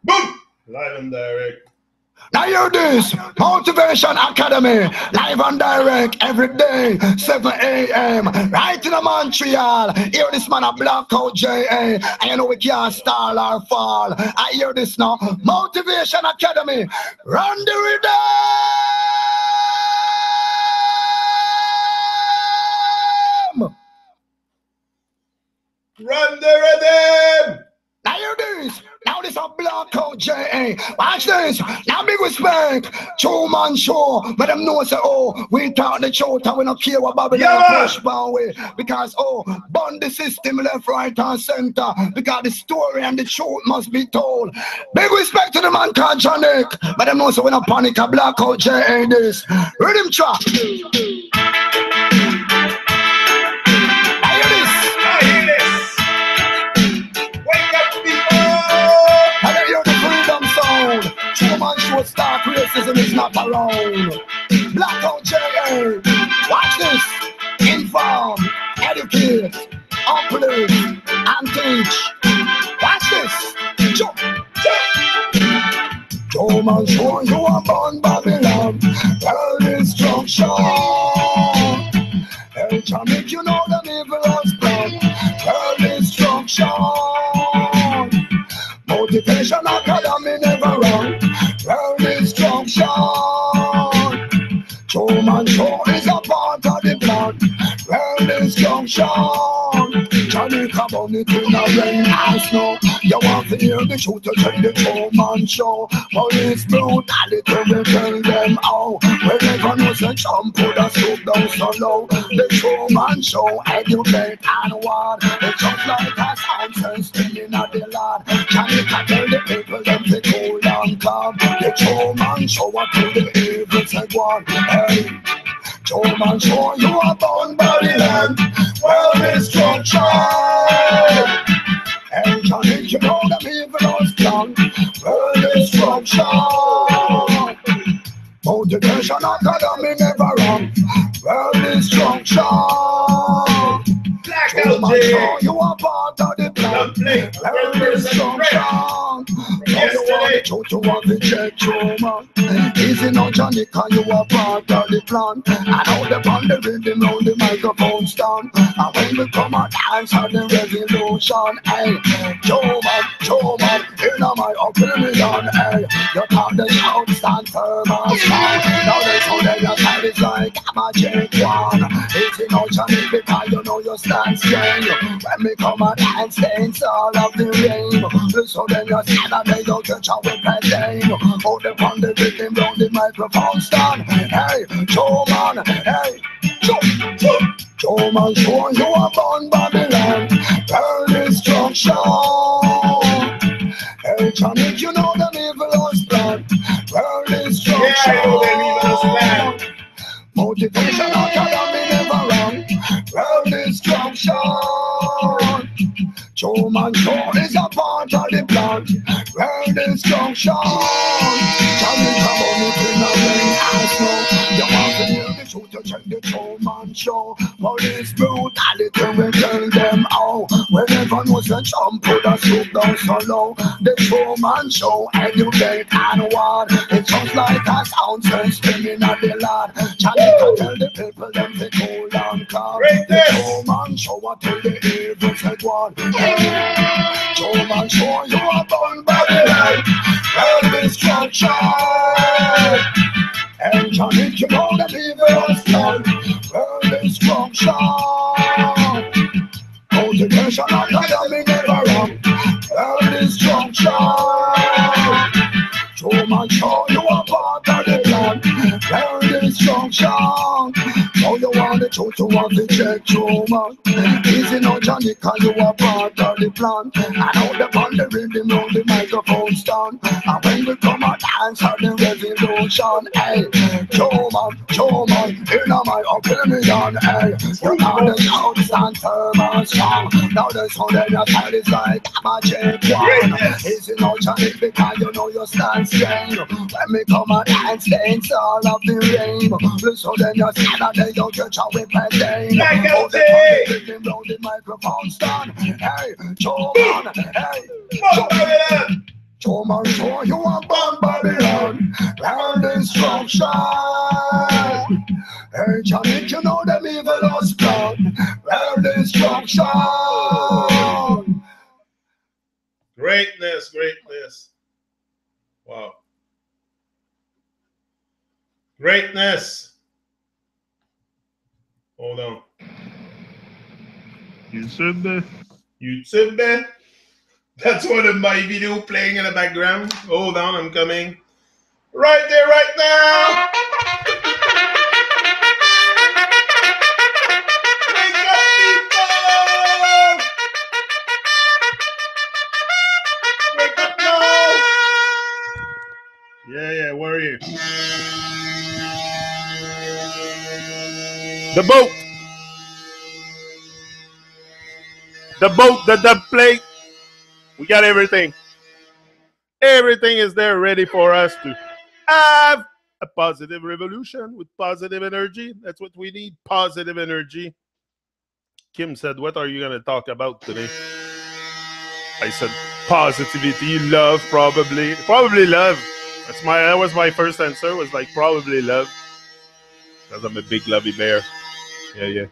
Boom! Live and direct. Now hear this, Motivation Academy, live and direct every day, 7 a.m. right in Montreal. Hear this man a blackout J.A. and you know we can't stall or fall. I hear this now, Motivation Academy, run the rhythm! Run the rhythm! Now hear this. Now this a blackout J.A. Watch this. Now big respect. Two-man show. But them know say, oh, we talk the truth and we don't care what Babylon push one way. Because, oh, bond the system left, right and center. Because the story and the truth must be told. Big respect to the man called Nick. But them know say we don't panic a blackout J.A. this. Rhythm track. Two-man show start racism is not around. Blackout J.A. Watch this. Inform, educate, uplift, and teach. Watch this. Two-man show you are born Babylon. World destruction. Hey, Jamaica, you know the evil has come. World destruction. Motivation Academy never wrong. World destruction. Two-man show is a part of the plan. World destruction. Jamaica bunny to the rain and snow. You want to hear the truth to tell the two-man show. Police brutality will tell them how. Whenever no say jump put a scoop down so low. The two-man show educate and warn. It's just like a sound system in the land. Jamaica tell the people them to cool and calm. The two-man show to the evil say one. Hey, two-man show you are born Babylon. World destruction. Hey, Jamaica, you know the evil has done. World destruction. Motivation Academy never wrong. World destruction. Blackout J. You are part of the plan. World destruction. Yesterday, you want to check your man. Easy now, Janica, you are part of the plan. And all the band, the rhythm, on the microphone stand. And when we come and dance on the revolution, hey, Joe man, in my opinion, hey, you talk the shout, stand firm and strong. Now they so they your side is like a magic one. Easy now, Janica, because you know you stand strong. When we come and dance, dance all of the rain. So then you stand and they don't catch up with that day. Hold the on the rhythm, round the microphone stand. Hey, Joe man, hey, Joe man, show you are born Babylon. World destruction. Hey, Johnny, you know the evil has plan. World destruction. Yeah, Motivation Academy never wrong. World destruction. Joe man show is a part of the plan. World destruction. Jamaica money in the rain and snow. You want to hear the truth, you check the Joe man show. Police brutality will tell them how. Whenever no say jump put a scoop down so low. The Joe man show educate and warn. It's just like a sound system in the land. Jamaica tell the people them to cool and calm. The Joe man show what tell the evil said one. Joe man show you are born Babylon. World destruction. And Johnny, you know the evil has done. World destruction. Motivation Academy never wrong. World destruction. Joe man show you are part of the plan. World destruction. Now you want the truth, you want to check Joe man. Easy now, Johnny, cause you are part of the plan. And all the band, the rhythm, on the microphone stand. And when we come and dance on the revolution, hey, Joe man, in my opinion, hey, you know the sound stand firm and strong. Now the sound in your side is like a magic one. Easy now, Johnny, because you know you stand strong. When we come and dance all of the rain. So then you stand and then you catch up with that day. Hold the rhythm, round the microphone stand. Hey, Joe man, hey, Truman Show, you are born Babylon. Learn destruction. Hey, Johnny, you know them evil's plan. Learn destruction. Greatness, greatness. Wow. Greatness. Hold on. YouTube. That's one of my video playing in the background. Hold on, I'm coming. Right there, right now. Wake up, people. Wake up now. Yeah, where are you? The boat. The plate. We got everything. Everything is there ready for us to have a positive revolution with positive energy. That's what we need, positive energy. Kim said, what are you going to talk about today? I said, positivity, love, probably. Probably love. That was my first answer, was like probably love. Because I'm a big lovey bear. Yeah.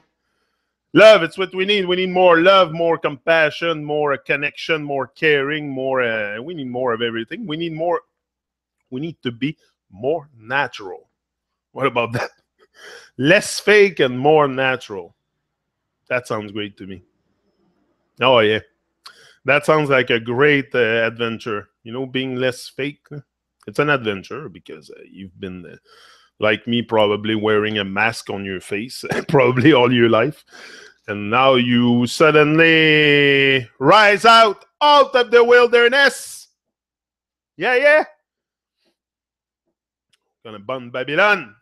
Love, it's what we need. We need more love, more compassion, more connection, more caring, more. We need more of everything. We need to be more natural. What about that? Less fake and more natural. That sounds great to me. Oh, yeah. That sounds like a great adventure. You know, being less fake. It's an adventure because you've been, like me, probably wearing a mask on your face probably all your life. And now you suddenly rise out of the wilderness. Yeah. Gonna burn Babylon.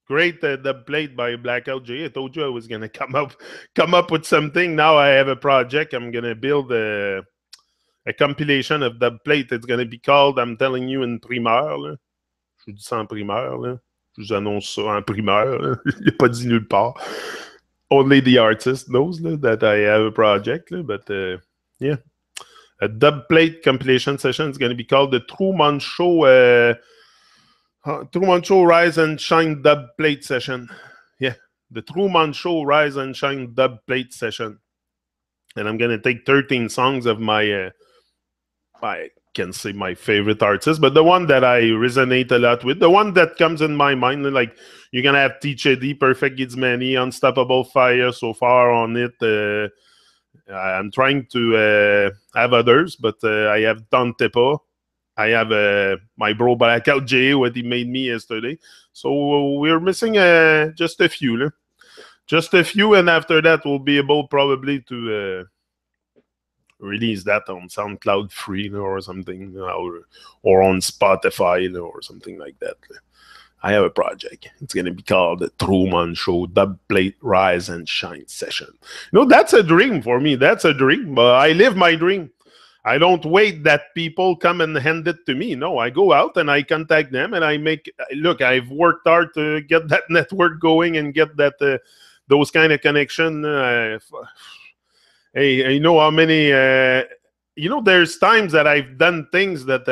Great dub plate by Blackout J. I told you I was gonna come up with something. Now I have a project. I'm gonna build a compilation of dub plate. It's gonna be called, I'm telling you, in primeur. Là. Je vous dis ça en primeur. Là. Je vous annonce ça en primeur. Il n'est pas dit nulle part. Only the artist knows that I have a project. But yeah. A dub plate compilation session is going to be called the Truman Show Rise and Shine dub plate session. Yeah. The Truman Show Rise and Shine dub plate session. And I'm going to take 13 songs of my I can say my favorite artist, but the one that I resonate a lot with, the one that comes in my mind, like you're gonna have THD, Perfect Gids Many, Unstoppable Fire so far on it. I'm trying to have others, but I have Don Tepa. I have my bro Blackout J, what he made me yesterday. So we're missing just a few. Just a few, and after that we'll be able probably to release that on SoundCloud free or something, or on Spotify or something like that. I have a project. It's going to be called the Truman Show Dub Plate Rise and Shine Session. You know, that's a dream for me. That's a dream. But I live my dream. I don't wait that people come and hand it to me. No, I go out and I contact them and I make... Look, I've worked hard to get that network going and get that those kind of connection. Hey, you know how many... you know, there's times that I've done things that,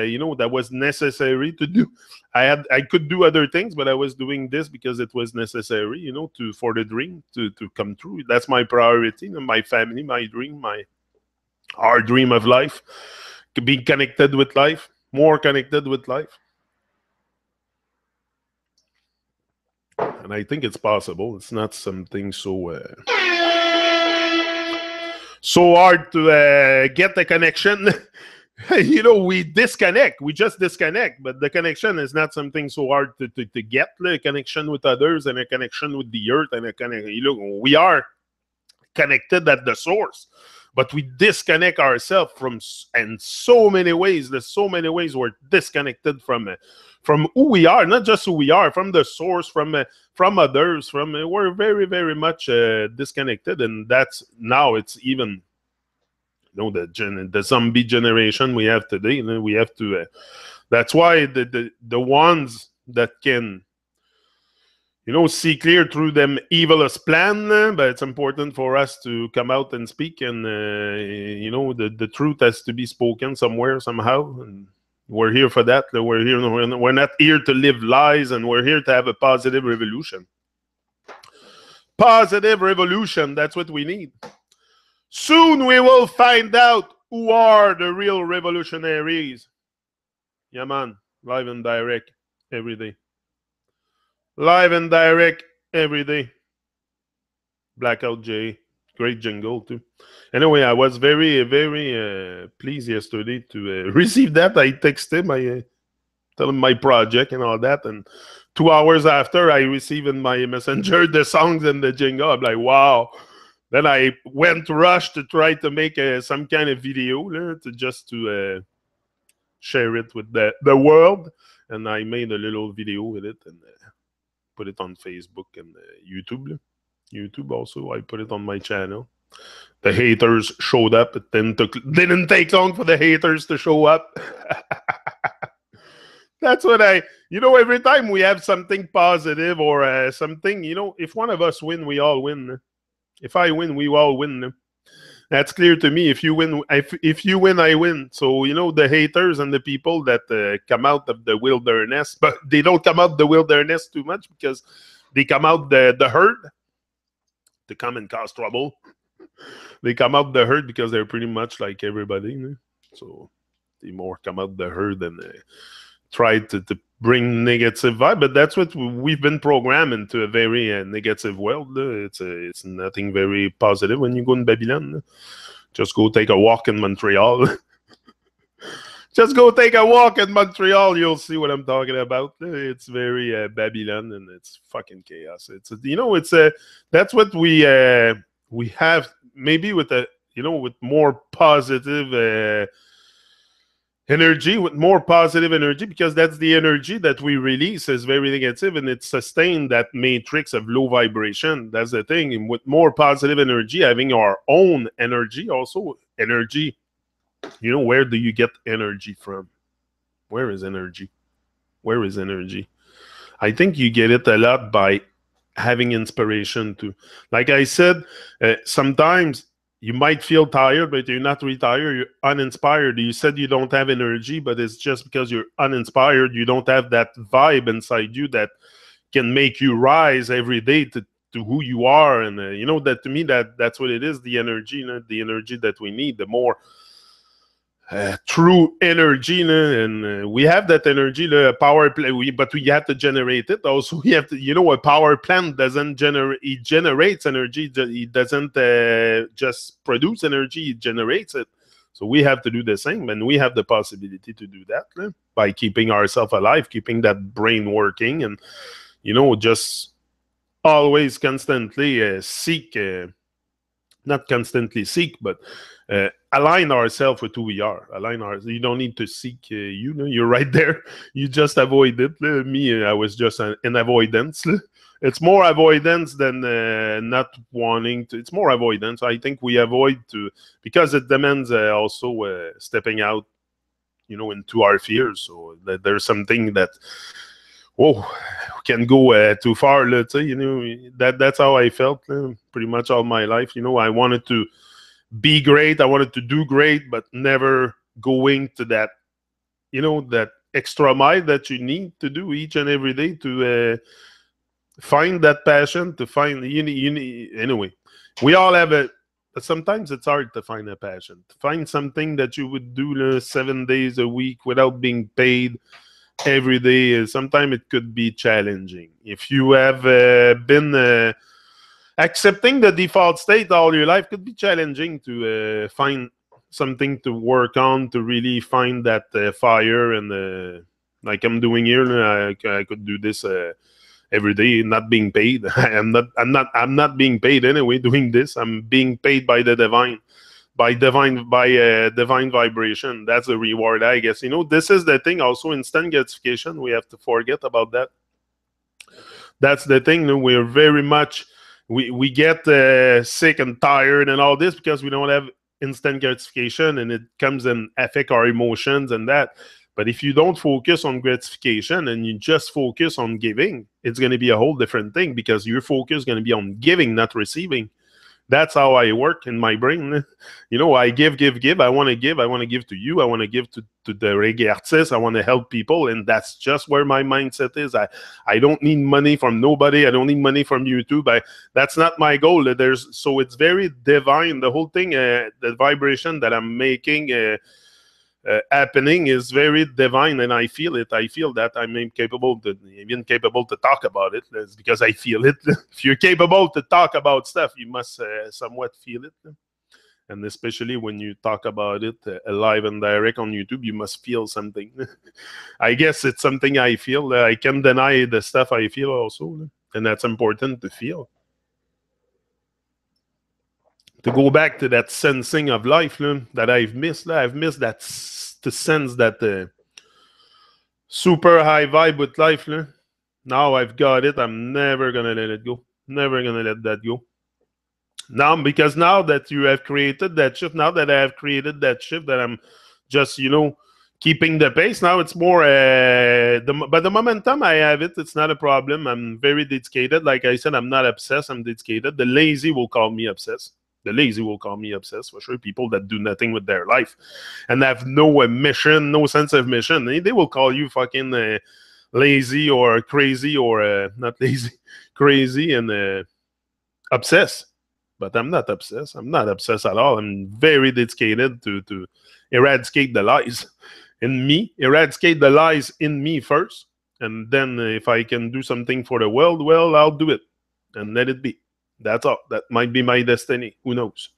you know, that was necessary to do. I could do other things, but I was doing this because it was necessary, you know, for the dream to come true. That's my priority, my family, my dream, our dream of life, being connected with life, more connected with life. And I think it's possible. It's not something so hard to get the connection. You know, we disconnect. We just disconnect. But the connection is not something so hard to get. A connection with others and a connection with the earth. And you know, we are connected at the source. But we disconnect ourselves from, in so many ways. There's so many ways we're disconnected from who we are. Not just who we are, from the source, from others. We're very, very much disconnected. And that's, now it's even... You know, the zombie generation we have today. You know, we have to. That's why the ones that can, see clear through them evilest plan, but it's important for us to come out and speak, and the truth has to be spoken somewhere, somehow, and we're here for that. We're not here to live lies, and we're here to have a positive revolution. Positive revolution, that's what we need. Soon we will find out who are the real revolutionaries. Yeah, man, live and direct every day. Live and direct every day. Blackout J. Great jingle, too. Anyway, I was very, very pleased yesterday to receive that. I texted him, tell him my project and all that. And 2 hours after, I received in my messenger the songs and the jingle. I'm like, wow. Then I went rush to try to make some kind of video to share it with the world. And I made a little video with it and put it on Facebook and YouTube. YouTube also, I put it on my channel. The haters showed up. It didn't take long for the haters to show up. That's what every time we have something positive or something, if one of us win, we all win. If I win, we all win. That's clear to me. If you win, if you win, I win. So, the haters and the people that come out of the wilderness, but they don't come out the wilderness too much because they come out the herd to come and cause trouble. They come out the herd because they're pretty much like everybody. So they more come out the herd and try to bring negative vibe. But that's what we've been programmed into, a very negative world. It's nothing very positive when you go in Babylon. Just go take a walk in Montreal. Just go take a walk in Montreal. You'll see what I'm talking about. It's very Babylon, and it's fucking chaos. That's what we have, maybe with with more positive energy, because that's the energy that we release is very negative, and it sustains that matrix of low vibration. That's the thing. And with more positive energy, having our own energy, also energy. Where do you get energy from? Where is energy? Where is energy? I think you get it a lot by having inspiration too. Like I said, sometimes you might feel tired, but you're not retired. You're uninspired. You said you don't have energy, but it's just because you're uninspired. You don't have that vibe inside you that can make you rise every day to who you are. And that to me, that's what it is. The energy, the energy that we need. The more true energy, and we have that energy, the power play, but we have to generate it. Also, we have to, a power plant doesn't generate, it generates energy. It doesn't just produce energy, it generates it. So we have to do the same, and we have the possibility to do that by keeping ourselves alive, keeping that brain working, and just always constantly seek, not constantly seek, but align ourselves with who we are. You don't need to seek. You're right there. You just avoid it. Me, I was just in avoidance. It's more avoidance than not wanting to. It's more avoidance. I think we avoid because it demands also stepping out, into our fears. So there's something that, can go too far. Let's say, that's how I felt pretty much all my life. I wanted to be great. I wanted to do great, but never going to that, that extra mile that you need to do each and every day to find that passion, to find, anyway, we all have it, but sometimes it's hard to find a passion, to find something that you would do 7 days a week without being paid every day. Sometimes it could be challenging. If you have been accepting the default state all your life, could be challenging to find something to work on, to really find that fire. And like I'm doing here, I could do this every day, not being paid. I'm not being paid anyway doing this. I'm being paid by the divine, by divine vibration. That's a reward, I guess. This is the thing. Also, instant gratification. We have to forget about that. That's the thing. We're very much. We get sick and tired and all this because we don't have instant gratification, and it comes and affect our emotions and that. But if you don't focus on gratification and you just focus on giving, it's going to be a whole different thing, because your focus is going to be on giving, not receiving. That's how I work in my brain. You know, I give. I want to give. I want to give to you. I want to give to the reggae artists. I want to help people. And that's just where my mindset is. I don't need money from nobody. I don't need money from YouTube. That's not my goal. So it's very divine. The whole thing, the vibration that I'm making, happening is very divine, and I feel it. I feel that I'm even capable to talk about it. It's because I feel it. If you're capable to talk about stuff, you must somewhat feel it. And especially when you talk about it live and direct on YouTube, you must feel something. I guess it's something I feel. I can't deny the stuff I feel also, and that's important to feel. To go back to that sensing of life that I've missed. I've missed that to sense that super high vibe with life. Now I've got it. I'm never going to let it go. Never going to let that go. Now, because now that you have created that shift, now that I have created that shift, that I'm just, keeping the pace. Now it's more, but the momentum, I have it. It's not a problem. I'm very dedicated. Like I said, I'm not obsessed. I'm dedicated. The lazy will call me obsessed. The lazy will call me obsessed, for sure. People that do nothing with their life and have no mission, no sense of mission, they will call you fucking lazy or crazy, or not lazy, crazy and obsessed. But I'm not obsessed. I'm not obsessed at all. I'm very dedicated to eradicate the lies in me, eradicate the lies in me first. And then if I can do something for the world, well, I'll do it and let it be. That's all. That might be my destiny. Who knows?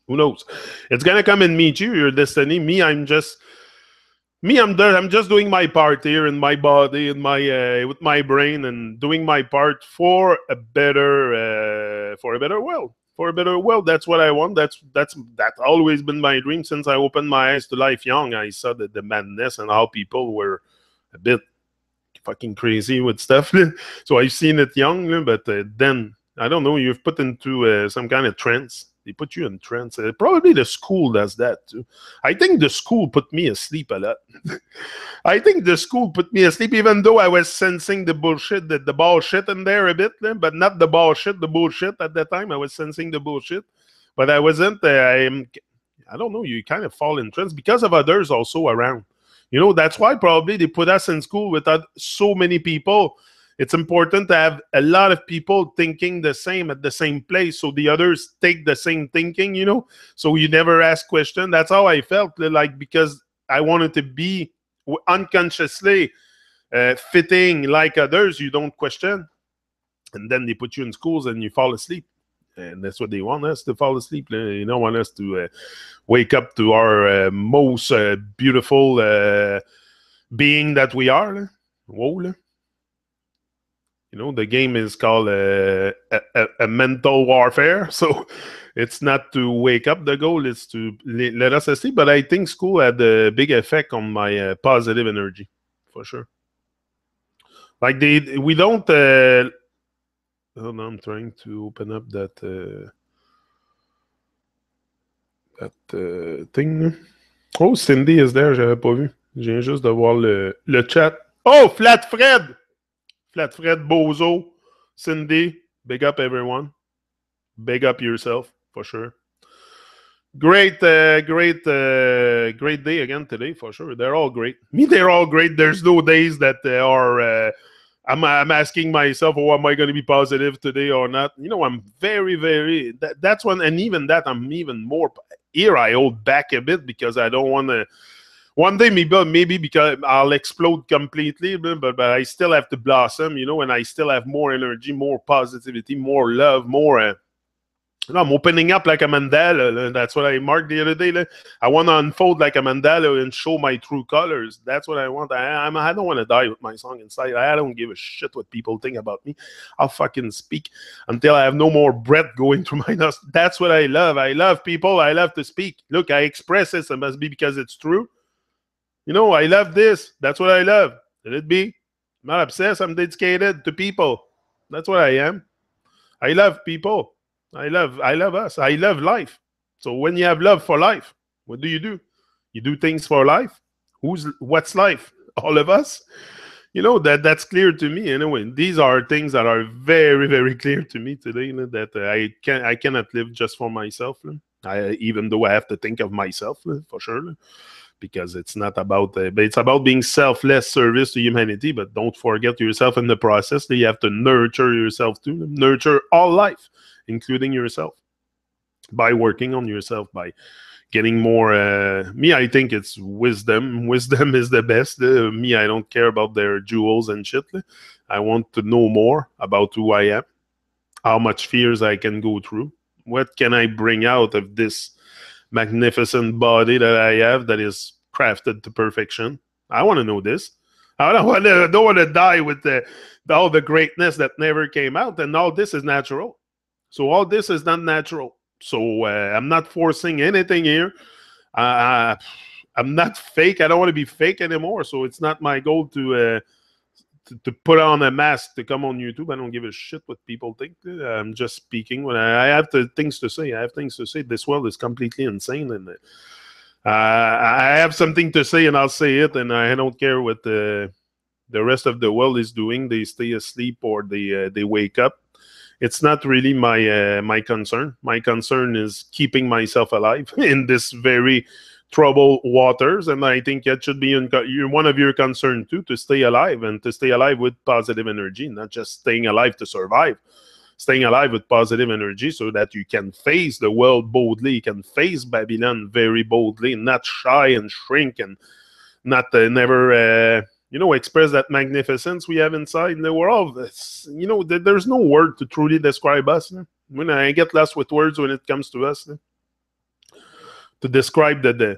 Who knows? It's gonna come and meet you. Your destiny. Me, I'm just doing my part here in my body, in my with my brain, and doing my part for a better world. For a better world. That's what I want. That's always been my dream since I opened my eyes to life young. I saw the madness and how people were a bit fucking crazy with stuff. So I've seen it young, but then. I don't know, you've put into some kind of trance. They put you in trance. Probably the school does that too. I think the school put me asleep a lot. I think the school put me asleep, even though I was sensing the bullshit, the bullshit in there a bit, but not the bullshit at that time. I was sensing the bullshit, but I wasn't. I don't know, you kind of fall in trance because of others also around. That's why probably they put us in school without so many people. It's important to have a lot of people thinking the same at the same place, so the others take the same thinking, so you never ask questions. That's how I felt, like, because I wanted to be unconsciously fitting like others. You don't question, and then they put you in schools and you fall asleep, and that's what they want us to fall asleep. They don't want us to wake up to our most beautiful being that we are. Whoa. The game is called a mental warfare. So it's not to wake up. The goal is to let us asleep. But I think school had a big effect on my positive energy, for sure. Like we don't. Hold on, I'm trying to open up that thing. Oh, Cindy is there. J'avais pas vu. Je viens juste de voir le chat. Oh, Flat Fred. Flat Fred, Bozo, Cindy, big up everyone. Big up yourself, for sure. Great day again today, for sure. They're all great. They're all great. There's no days that are... I'm asking myself, am I going to be positive today or not? I'm very, very... That's one, and even that, I'm even more... Here, I hold back a bit because I don't want to... One day, maybe because I'll explode completely, but I still have to blossom, and I still have more energy, more positivity, more love, more... I'm opening up like a mandala. That's what I marked the other day. I want to unfold like a mandala and show my true colors. That's what I want. I don't want to die with my song inside. I don't give a shit what people think about me. I'll fucking speak until I have no more breath going through my nose. That's what I love. I love people. I love to speak. Look, I express this. It must be because it's true. I love this. That's what I love. Let it be. I'm not obsessed. I'm dedicated to people. That's what I am. I love people. I love us. I love life. So when you have love for life, what do? You do things for life. What's life? All of us. That's clear to me. Anyway, these are things that are very, very clear to me today. That I cannot live just for myself. Even though I have to think of myself for sure, because it's not about, but it's about being selfless service to humanity. But don't forget yourself in the process. You have to nurture yourself too. Nurture all life, including yourself, by working on yourself, by getting more. Me, I think it's wisdom. Wisdom is the best. Me, I don't care about their jewels and shit. I want to know more about who I am, how much fears I can go through, what can I bring out of this magnificent body that I have that is crafted to perfection. I want to know this. I don't want to die with all the greatness that never came out, and all this is natural. So all this is not natural. So I'm not forcing anything here. I'm not fake. I don't want to be fake anymore. So it's not my goal to put on a mask to come on YouTube. I don't give a shit what people think. I'm just speaking when I have things to say. I have things to say. This world is completely insane, and I have something to say, and I'll say it. And I don't care what the rest of the world is doing. They stay asleep or they wake up. It's not really my concern. My concern is keeping myself alive in this very troubled waters, and I think that should be one of your concerns too, to stay alive, and to stay alive with positive energy, not just staying alive to survive. Staying alive with positive energy so that you can face the world boldly, you can face Babylon very boldly, not shy and shrink, and not never express that magnificence we have inside in the world. There's no word to truly describe us. When I get lost with words when it comes to us, to describe the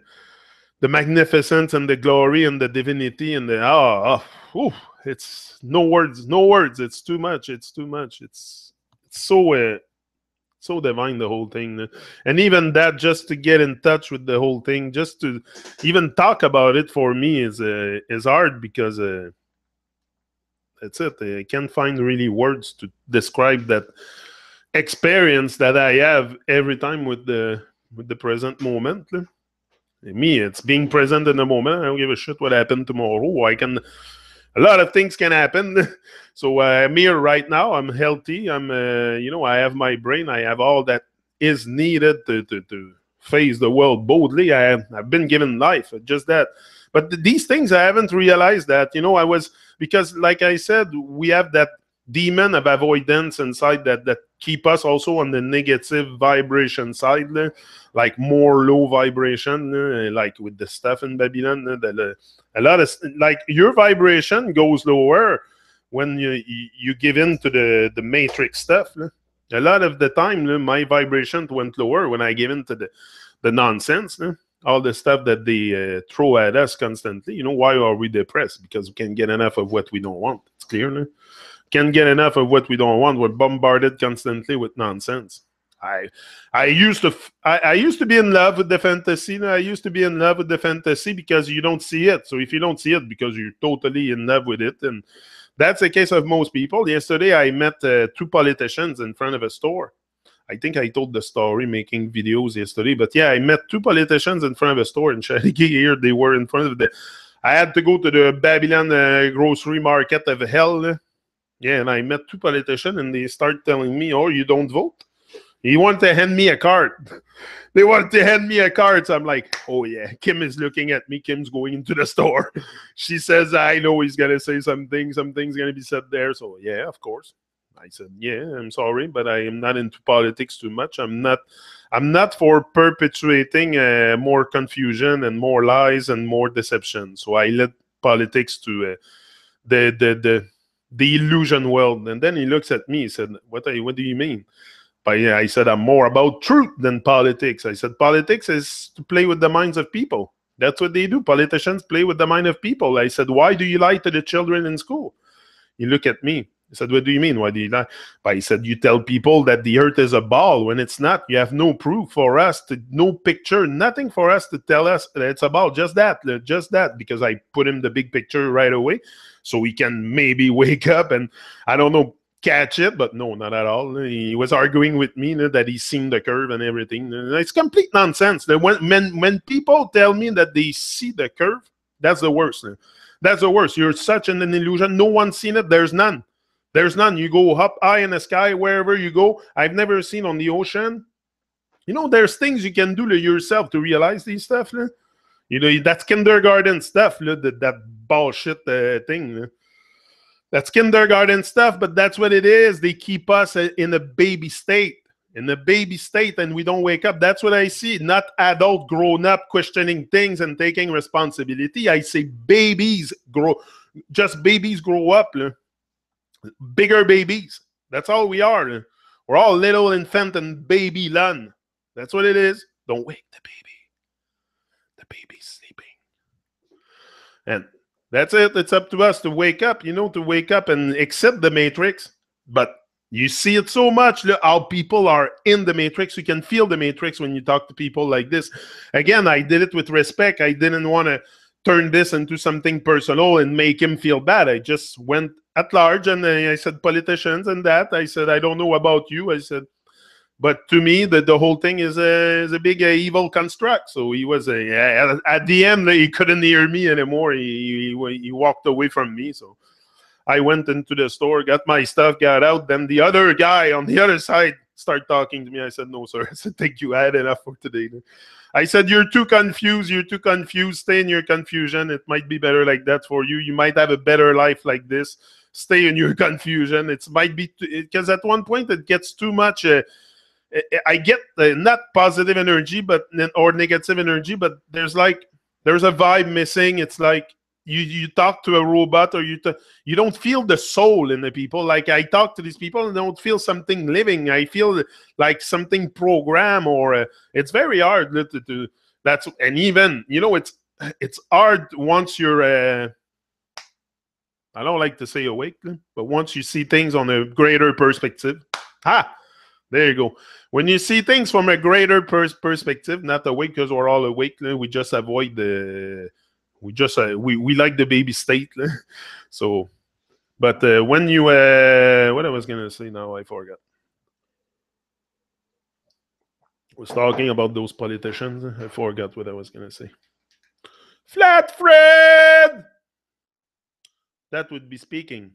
magnificence and the glory and the divinity and it's no words. It's too much. It's so divine, the whole thing. And even that, just to get in touch with the whole thing, just to even talk about it, for me is hard, because that's it. I can't find really words to describe that experience that I have every time with the present moment. Me, it's being present in the moment. I don't give a shit what happened tomorrow. A lot of things can happen. So I'm here right now. I'm healthy. I have my brain. I have all that is needed to face the world boldly. I've been given life, just that. But these things, I haven't realized that, because like I said, we have that demon of avoidance inside that keep us also on the negative vibration side, like more low vibration, like with the stuff in Babylon. A lot of, like, your vibration goes lower when you give in to the matrix stuff. A lot of the time, my vibration went lower when I give in to the nonsense, all the stuff that they throw at us constantly. Why are we depressed? Because we can't get enough of what we don't want. It's clear. Can't get enough of what we don't want. We're bombarded constantly with nonsense. I used to be in love with the fantasy. I used to be in love with the fantasy because you don't see it. So if you don't see it, because you're totally in love with it, and that's the case of most people. Yesterday, I met two politicians in front of a store. I think I told the story making videos yesterday, but yeah, I met two politicians in front of a store in Charity. Here they were in front of I had to go to the Babylon grocery market of hell. Yeah, and I met two politicians, and they start telling me, "Oh, you don't vote?" He wanted to hand me a card. They wanted to hand me a card. So I'm like, oh, yeah. Kim is looking at me. Kim's going into the store. She says, I know he's going to say something. Something's going to be said there. So, yeah, of course. I said, yeah, I'm sorry, but I am not into politics too much. I'm not for perpetuating more confusion and more lies and more deception. So I let politics to the illusion world. And then he looks at me. He said, what do you mean? But yeah, I said, I'm more about truth than politics. I said, politics is to play with the minds of people. That's what they do. Politicians play with the mind of people. I said, why do you lie to the children in school? He looked at me. He said, what do you mean? Why do you lie? But he said, you tell people that the earth is a ball when it's not. You have no proof for us, no picture, nothing for us to tell us that it's a ball. Just that, because I put him the big picture right away so he can maybe wake up and, I don't know, catch it, but no, not at all. He was arguing with me that he's seen the curve and everything. It's complete nonsense. When people tell me that they see the curve, That's the worst. That's the worst. You're such in an illusion. No one's seen it. There's none. There's none. You go up high in the sky, wherever you go. I've never seen on the ocean. You know, there's things you can do to yourself to realize these stuff. You know, that's kindergarten stuff, that bullshit thing. That's kindergarten stuff, but that's what it is. They keep us in a baby state. In the baby state, and we don't wake up. That's what I see. Not adult grown up questioning things and taking responsibility. I say babies grow, just babies grow up. Bigger babies. That's all we are. We're all little infant and baby land. That's what it is. Don't wake the baby. The baby's sleeping. And that's it. It's up to us to wake up, you know, to wake up and accept the matrix. But you see it so much, how people are in the matrix. You can feel the matrix when you talk to people like this. Again, I did it with respect. I didn't want to turn this into something personal and make him feel bad. I just went at large and I said politicians and that. I said, I don't know about you. I said, but to me, the whole thing is a big evil construct. So he was at the end, he couldn't hear me anymore. He walked away from me. So I went into the store, got my stuff, got out. Then the other guy on the other side started talking to me. I said, no, sir. I said, thank you. I had enough for today. I said, you're too confused. You're too confused. Stay in your confusion. It might be better like that for you. You might have a better life like this. Stay in your confusion. It might be, because at one point it gets too much. I get not positive energy, or negative energy, but there's a vibe missing. It's like, you talk to a robot, or you don't feel the soul in the people. Like I talk to these people and don't feel something living. I feel like something programmed, or it's very hard to that's, and even, you know, it's hard once you're I don't like to say awake, but once you see things on a greater perspective. There you go. When you see things from a greater perspective, not awake because we're all awake, we just avoid the we like the baby state. So, but when you what I was gonna say now, I forgot. I was talking about those politicians. I forgot what I was gonna say. Flat Fred. That would be speaking.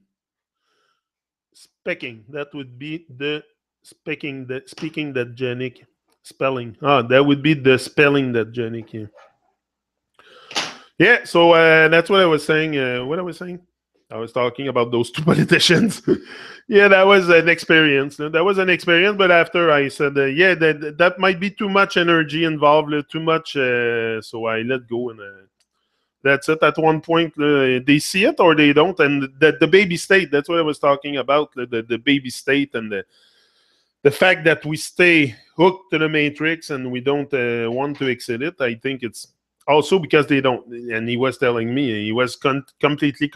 Speaking. That would be the speaking. The speaking that genic. Spelling. That would be the spelling that genic. Yeah. Yeah, so that's what I was saying. What I was saying? I was talking about those two politicians. Yeah, that was an experience. That was an experience, but after I said, yeah, that might be too much energy involved, too much, so I let go, and that's it. At one point, they see it or they don't, and the baby state, that's what I was talking about, the baby state, and the fact that we stay hooked to the matrix and we don't want to exit it. I think it's also because they don't, and he was telling me, he was completely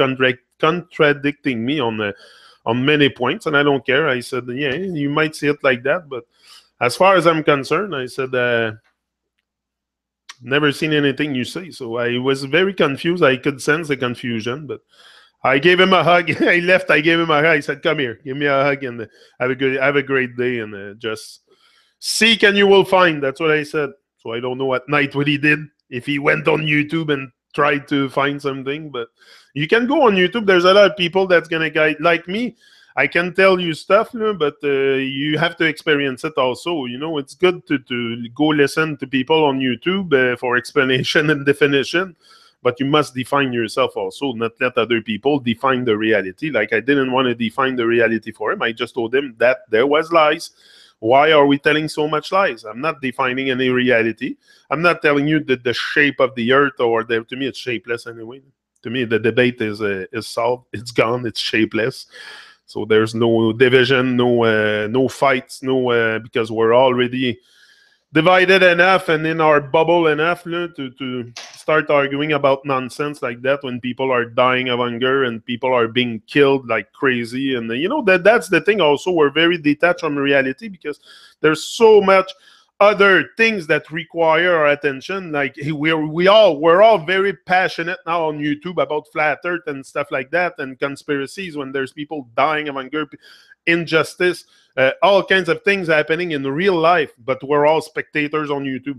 contradicting me on many points, and I don't care. I said, yeah, you might see it like that, but as far as I'm concerned, I said, never seen anything you say. So I was very confused. I could sense the confusion, but I gave him a hug. I left. I gave him a hug. I said, come here, give me a hug, and have a great day, and just seek and you will find. That's what I said. So I don't know at night what he did. If he went on YouTube and tried to find something, but you can go on YouTube. There's a lot of people that's going to guide. Like me, I can tell you stuff, but you have to experience it also. You know, it's good to go listen to people on YouTube for explanation and definition, but you must define yourself also, not let other people define the reality. Like I didn't want to define the reality for him. I just told him that there was lies. Why are we telling so much lies? I'm not defining any reality. I'm not telling you that the shape of the earth, or to me, it's shapeless anyway. To me, the debate is solved. It's gone. It's shapeless. So there's no division, no fights, because we're already divided enough and in our bubble enough to start arguing about nonsense like that when people are dying of hunger and people are being killed like crazy. And you know, that's the thing also, we're very detached from reality because there's so much other things that require our attention. Like we're all very passionate now on YouTube about flat earth and stuff like that, and conspiracies when there's people dying of hunger, injustice, all kinds of things happening in real life, but we're all spectators on YouTube.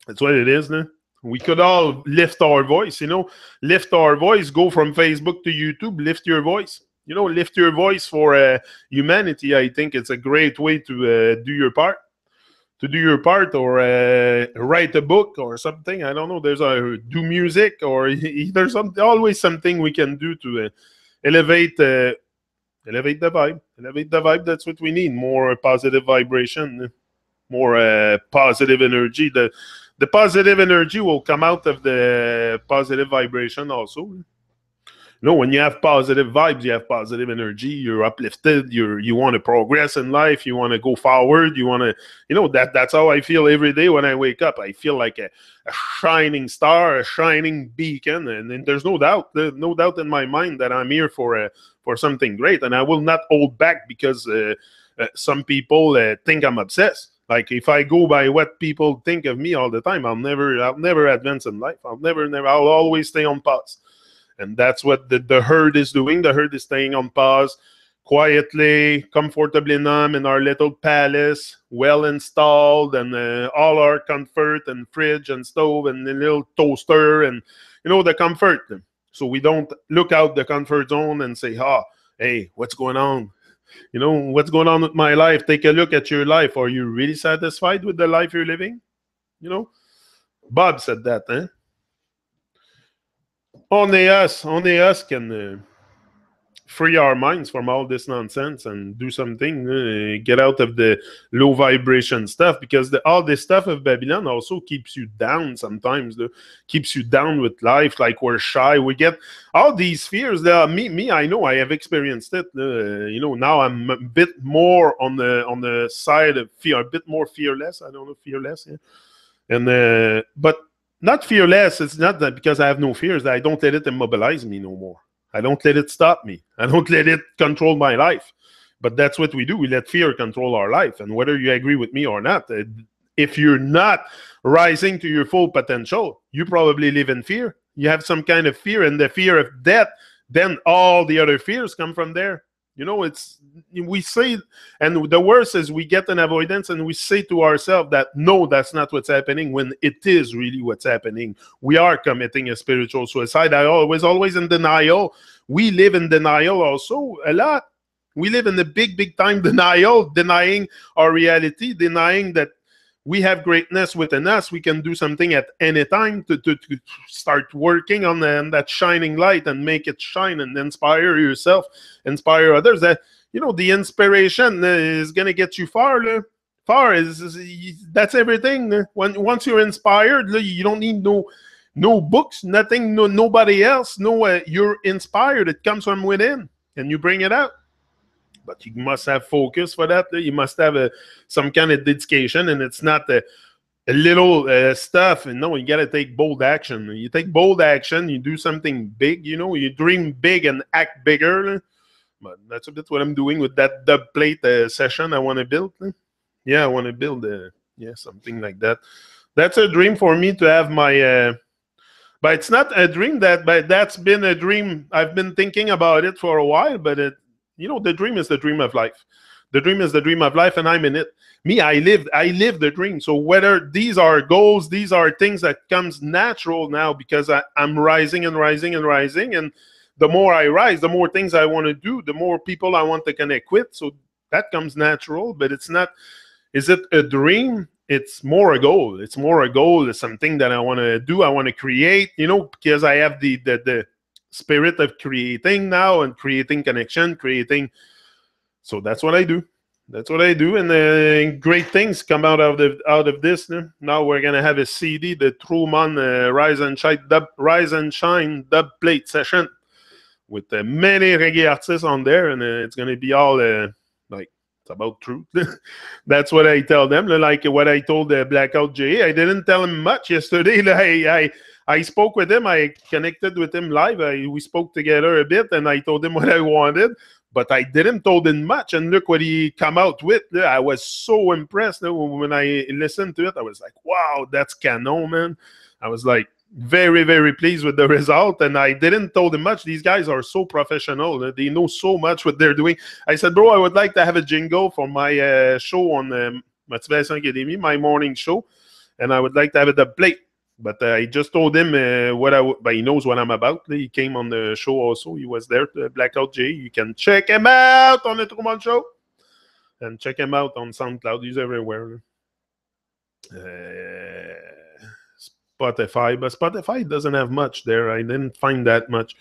That's what it is, no? We could all lift our voice, lift our voice, go from Facebook to YouTube, lift your voice. Lift your voice for humanity. I think it's a great way to do your part. Or write a book or something. I don't know. There's do music, or there's always something we can do to elevate the vibe. Elevate the vibe. That's what we need. More positive vibration, more positive energy. The positive energy will come out of the positive vibration also. When you have positive vibes, you have positive energy, you're uplifted, you want to progress in life, you want to go forward, you want to, that's how I feel every day when I wake up. I feel like a shining star, a shining beacon, and there's no doubt in my mind that I'm here for something great, and I will not hold back because some people think I'm obsessed. Like, if I go by what people think of me all the time, I'll never advance in life. I'll always stay on pause. And that's what the herd is doing. The herd is staying on pause, quietly, comfortably numb in our little palace, well installed, and all our comfort, and fridge and stove and the little toaster, and the comfort. So we don't look out the comfort zone and say, hey, what's going on? What's going on with my life? Take a look at your life. Are you really satisfied with the life you're living? Bob said that, eh? Only us can free our minds from all this nonsense and do something, get out of the low vibration stuff, because all this stuff of Babylon also keeps you down sometimes, keeps you down with life. Like, we're shy, we get all these fears. Me, I know I have experienced it. Now I'm a bit more on the side of fear, a bit more fearless. I don't know, fearless, yeah. And but not fearless. It's not that because I have no fears that I don't let it immobilize me no more. I don't let it stop me. I don't let it control my life. But that's what we do. We let fear control our life. And whether you agree with me or not, if you're not rising to your full potential, you probably live in fear. You have some kind of fear, and the fear of death, then all the other fears come from there. We say, and the worst is we get an avoidance and we say to ourselves that, no, that's not what's happening, when it is really what's happening. We are committing a spiritual suicide. I always in denial. We live in denial also a lot. We live in the big time denial, denying our reality, denying that we have greatness within us. We can do something at any time to start working on that shining light and make it shine and inspire yourself, inspire others. That the inspiration is going to get you far. That's everything. Once you're inspired, you don't need no books, nothing, nobody else. You're inspired. It comes from within, and you bring it out. But you must have focus for that. You must have some kind of dedication, and it's not a little stuff. And no, you got to take bold action. You take bold action, you do something big, you dream big and act bigger. But that's a bit what I'm doing with that dub plate session I want to build. Yeah, I want to build something like that. That's a dream for me to have my... but it's not a dream but that's been a dream. I've been thinking about it for a while, but the dream is the dream of life. The dream is the dream of life, and I'm in it. Me, I live the dream. So whether these are goals, these are things that comes natural now because I'm rising and rising and rising. And the more I rise, the more things I want to do, the more people I want to connect with. So that comes natural, but it's not... Is it a dream? It's more a goal. It's more a goal. It's something that I want to do. I want to create, because I have the spirit of creating now, and creating connection, creating. So that's what I do. And great things come out of this. Now we're gonna have a CD, the Truman RiseNShine dub plate session with many reggae artists on there, and it's gonna be all like, it's about truth. That's what I tell them. Like what I told Blackout J. I didn't tell him much yesterday. I spoke with him. I connected with him live. We spoke together a bit, and I told him what I wanted, but I didn't told him much. And look what he come out with. I was so impressed when I listened to it. I was like, wow, that's canon, man. I was like very, very pleased with the result, and I didn't told him much. These guys are so professional. They know so much what they're doing. I said, bro, I would like to have a jingle for my show on Motivation Academy, my morning show, and I would like to have it a plate. But I just told him but he knows what I'm about. He came on the show also. He was there, Blackout J. You can check him out on the Truman Show. And check him out on SoundCloud. He's everywhere. Spotify. But Spotify doesn't have much there. I didn't find that much.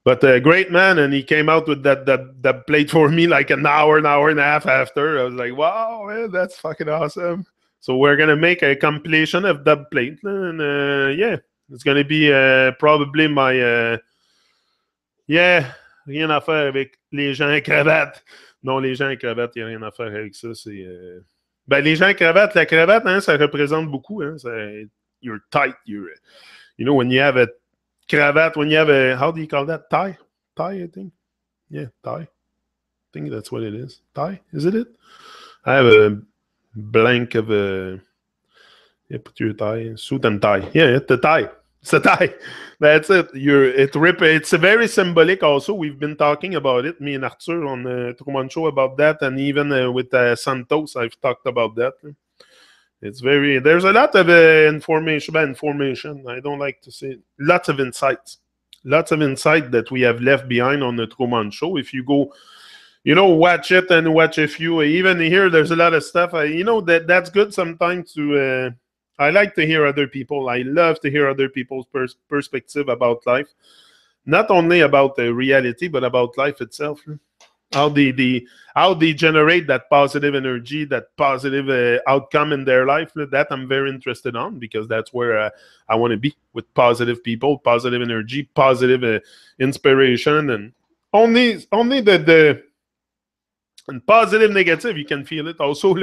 But great man, and he came out with that played for me like an hour and a half after. I was like, wow, man, that's fucking awesome. So we're gonna make a compilation of dub plate, and yeah, it's gonna be probably my rien à faire avec les gens à cravate. Non, les gens à cravate, il n'y a rien à faire avec ça. C'est ben les gens à cravate, la cravate, hein, ça représente beaucoup. Hein, you're tight, you know, when you have a cravat, when you have a, how do you call that? Tie, I think. Yeah, tie. I think that's what it is. Tie, is it? I have a blank of a, yeah, put your tie, suit and tie. Yeah, it's the tie. It's a tie. That's it. It's very symbolic also. We've been talking about it, me and Arthur on the Truman Show about that, and even with Santos, I've talked about that. It's there's a lot of information. I don't like to say lots of insights that we have left behind on the Truman Show. If you go, watch it and watch a few, even here, there's a lot of stuff. That's good sometimes to, I like to hear other people. I love to hear other people's perspective about life. Not only about the reality, but about life itself. How they generate that positive energy, that positive outcome in their life. That I'm very interested on, because that's where I want to be, with positive people, positive energy, positive inspiration, and only the and positive, negative, you can feel it also.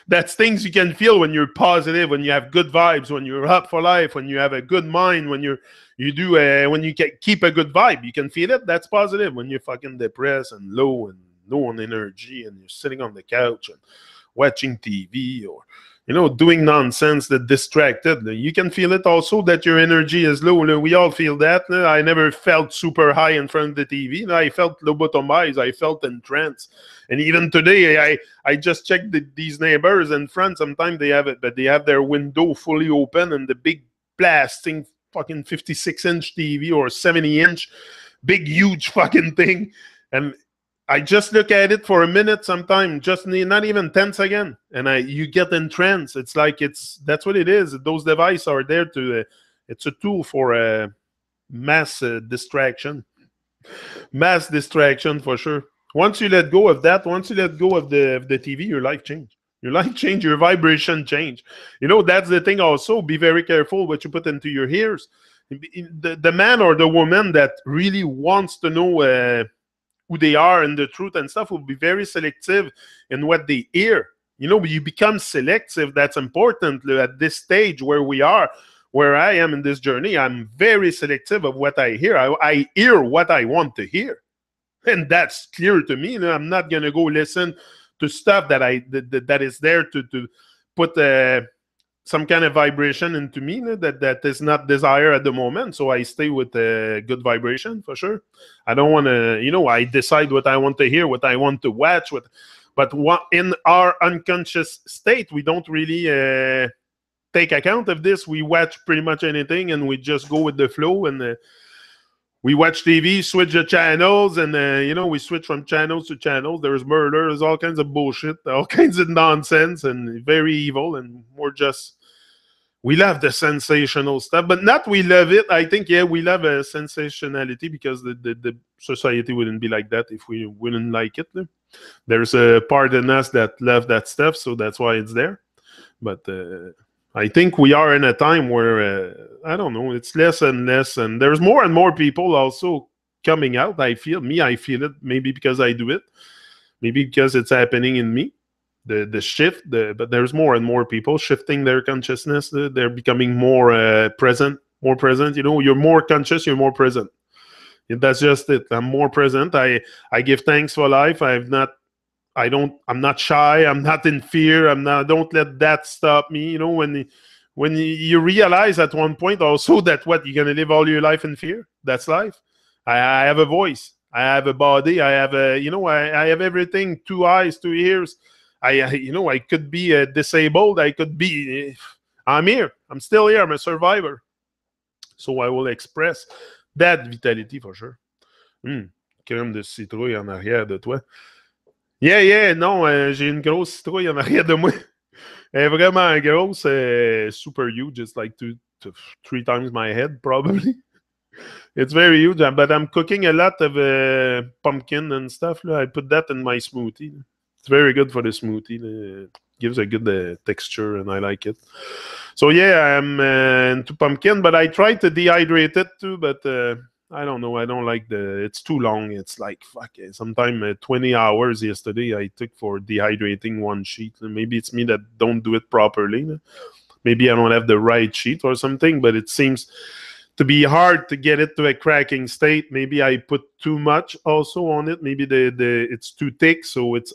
That's things you can feel when you're positive, when you have good vibes, when you're up for life, when you have a good mind, when you can keep a good vibe, you can feel it. That's positive. When you're fucking depressed and low on energy, and you're sitting on the couch and watching TV, or doing nonsense that distracted, you can feel it also, that your energy is low. We all feel that. I never felt super high in front of the TV. I felt lobotomized. I felt entranced. And even today, I just checked these neighbors in front. Sometimes they have it, but they have their window fully open, and the big blasting fucking 56-inch TV or 70-inch, big, huge fucking thing. And I just look at it for a minute sometimes, just not even 10 seconds, and you get entranced. It's like that's what it is. Those devices are there to, it's a tool for mass distraction. Mass distraction for sure. Once you let go of that, once you let go of the TV, your life change. Your life change, your vibration change. That's the thing also. Be very careful what you put into your ears. The man or the woman that really wants to know who they are and the truth and stuff will be very selective in what they hear. You become selective. That's important at this stage where we are, where I am in this journey. I'm very selective of what I hear. I hear what I want to hear. And that's clear to me. I'm not going to go listen to stuff that is there to put some kind of vibration into me that is not desired at the moment. So I stay with good vibration for sure. I don't want to, I decide what I want to hear, what I want to watch. But in our unconscious state, we don't really take account of this. We watch pretty much anything, and we just go with the flow, and we watch TV, switch the channels, and we switch from channels to channels. There's murder, there's all kinds of bullshit, all kinds of nonsense, and very evil, and we love the sensational stuff, but not we love it. I think, we love a sensationality, because the society wouldn't be like that if we wouldn't like it. There's a part in us that love that stuff, so that's why it's there. But I think we are in a time where, I don't know, it's less and less, and there's more and more people also coming out. I feel it, maybe because I do it, maybe because it's happening in me. The shift, but there's more and more people shifting their consciousness. They're becoming more present. You're more conscious, you're more present. That's just it. I'm more present. I give thanks for life. I'm not shy. I'm not in fear. Don't let that stop me. When you realize at one point also that you're going to live all your life in fear. That's life. I have a voice. I have a body. I have I have everything. 2 eyes, 2 ears. I could be disabled. I'm here. I'm still here. I'm a survivor. So I will express that vitality for sure. Crème de citrouille en arrière de toi. Yeah, non, j'ai une grosse citrouille en arrière de moi. Elle est vraiment grosse, super huge. It's like 3 times my head, probably. It's very huge, but I'm cooking a lot of pumpkin and stuff. I put that in my smoothie. It's very good for the smoothie. It gives a good texture, and I like it. So yeah, I'm into pumpkin, but I try to dehydrate it too, but I don't know. I don't like it's too long. It's like, sometimes 20 hours yesterday I took for dehydrating one sheet. Maybe it's me that don't do it properly. Maybe I don't have the right sheet or something, but it seems to be hard to get it to a cracking state. Maybe I put too much also on it. Maybe it's too thick, so it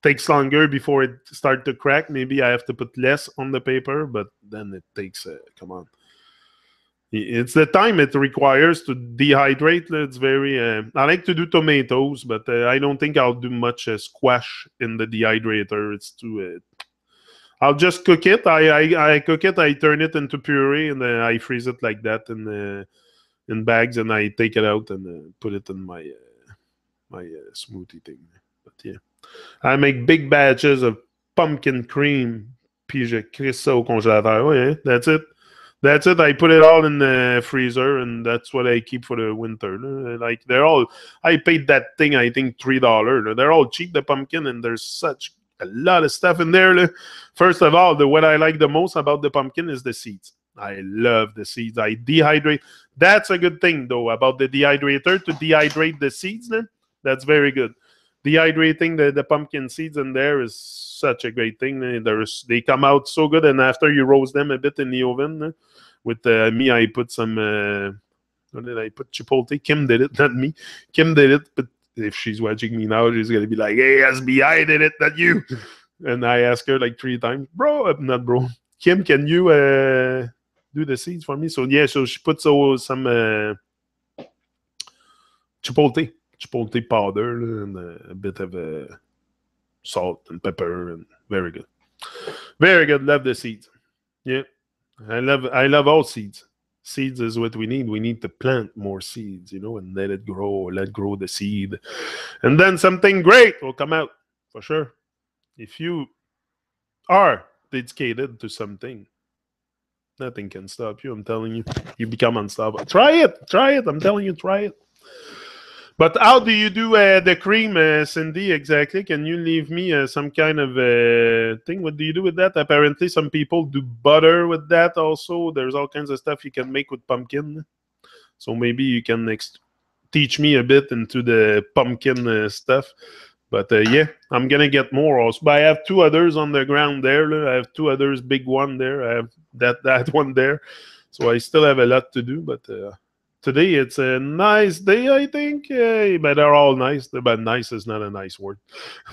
takes longer before it starts to crack. Maybe I have to put less on the paper, but then it takes, come on. It's the time it requires to dehydrate. It's very. I like to do tomatoes, but I don't think I'll do much squash in the dehydrator. It's too. I'll just cook it. I cook it. I turn it into puree, and then I freeze it like that in bags, and I take it out and put it in my smoothie thing. But yeah, I make big batches of pumpkin cream, puis je crisse ça au congélateur. Ouais, that's it. That's it. I put it all in the freezer, and that's what I keep for the winter. Like I paid that thing, I think $3. They're all cheap, the pumpkin, and there's such a lot of stuff in there. First of all, what I like the most about the pumpkin is the seeds. I love the seeds. I dehydrate. That's a good thing, though, about the dehydrator, to dehydrate the seeds. That's very good. Dehydrating the pumpkin seeds in there is such a great thing. They come out so good, and after you roast them a bit in the oven, with me, I put some. What did I put? Chipotle. Kim did it, not me. Kim did it, but if she's watching me now, she's gonna be like, "Hey, SB, I did it, not you." And I asked her like 3 times, not bro. Kim, can you do the seeds for me? So yeah, so she puts some chipotle powder and a bit of salt and pepper, and very good. Very good. Love the seeds. Yeah. I love all seeds. Seeds is what we need. We need to plant more seeds, and let it grow, let grow the seed. And then something great will come out, for sure. If you are dedicated to something, nothing can stop you. I'm telling you. You become unstoppable. Try it. I'm telling you, try it. But how do you do the cream, Cindy, exactly? Can you leave me some kind of thing? What do you do with that? Apparently, some people do butter with that also. There's all kinds of stuff you can make with pumpkin. So maybe you can teach me a bit into the pumpkin stuff. But yeah, I'm going to get more also. But I have 2 others on the ground there. I have 2 others, big one there. I have that one there. So I still have a lot to do, but... today it's a nice day, I think. But they're all nice. But nice is not a nice word.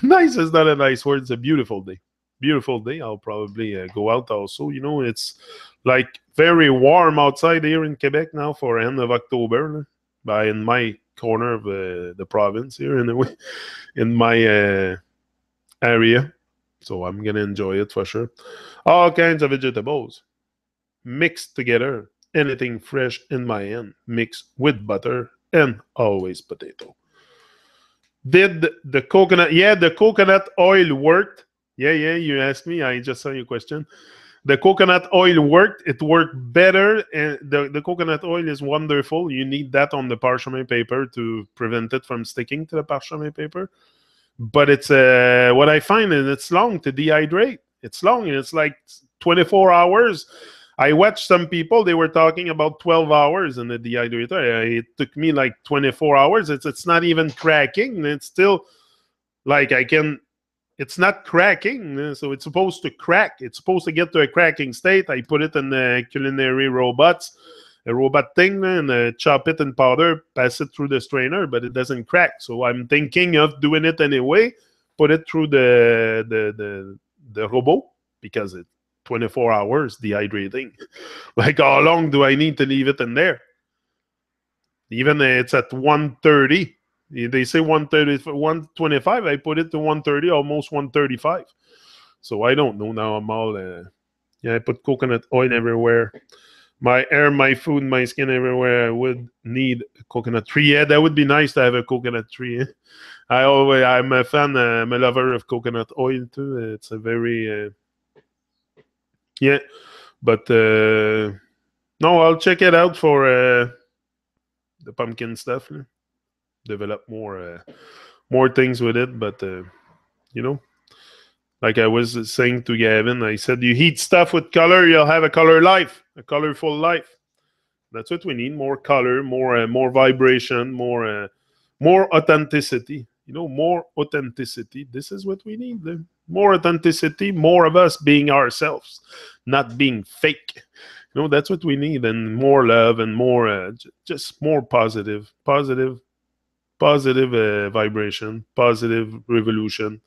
Nice is not a nice word. It's a beautiful day. Beautiful day. I'll probably go out also. It's like very warm outside here in Quebec now for end of October. In my corner of the province here, in my area. So I'm going to enjoy it for sure. All kinds of vegetables mixed together. Anything fresh in my hand, mixed with butter, and always potato. Did the coconut... Yeah, the coconut oil worked. Yeah, you asked me. I just saw your question. The coconut oil worked. It worked better. And the coconut oil is wonderful. You need that on the parchment paper to prevent it from sticking to the parchment paper. But it's what I find is it's long to dehydrate. It's long. It's like 24 hours. I watched some people, they were talking about 12 hours in the dehydrator. It took me like 24 hours. It's not even cracking. It's still like it's not cracking. So it's supposed to crack. It's supposed to get to a cracking state. I put it in the culinary robots, a robot thing, and chop it in powder, pass it through the strainer, but it doesn't crack. So I'm thinking of doing it anyway, put it through the robot, because it 24 hours dehydrating. Like, how long do I need to leave it in there? Even it's at 130. They say 130, 125. I put it to 130, almost 135. So I don't know now. I'm all, Yeah, I put coconut oil everywhere. My hair, my food, my skin, everywhere. I would need a coconut tree. Yeah, that would be nice to have a coconut tree. I'm a fan. I'm a lover of coconut oil too. It's a very yeah. But no, I'll check it out for the pumpkin stuff. Develop more things with it. But you know, like I was saying to Gavin, I said, you heat stuff with color, you'll have a color life, a colorful life. That's what we need: more color, more vibration, more authenticity. More authenticity. This is what we need. More authenticity, more of us being ourselves, not being fake. That's what we need, and more love and more, just more positive vibration, positive revolution,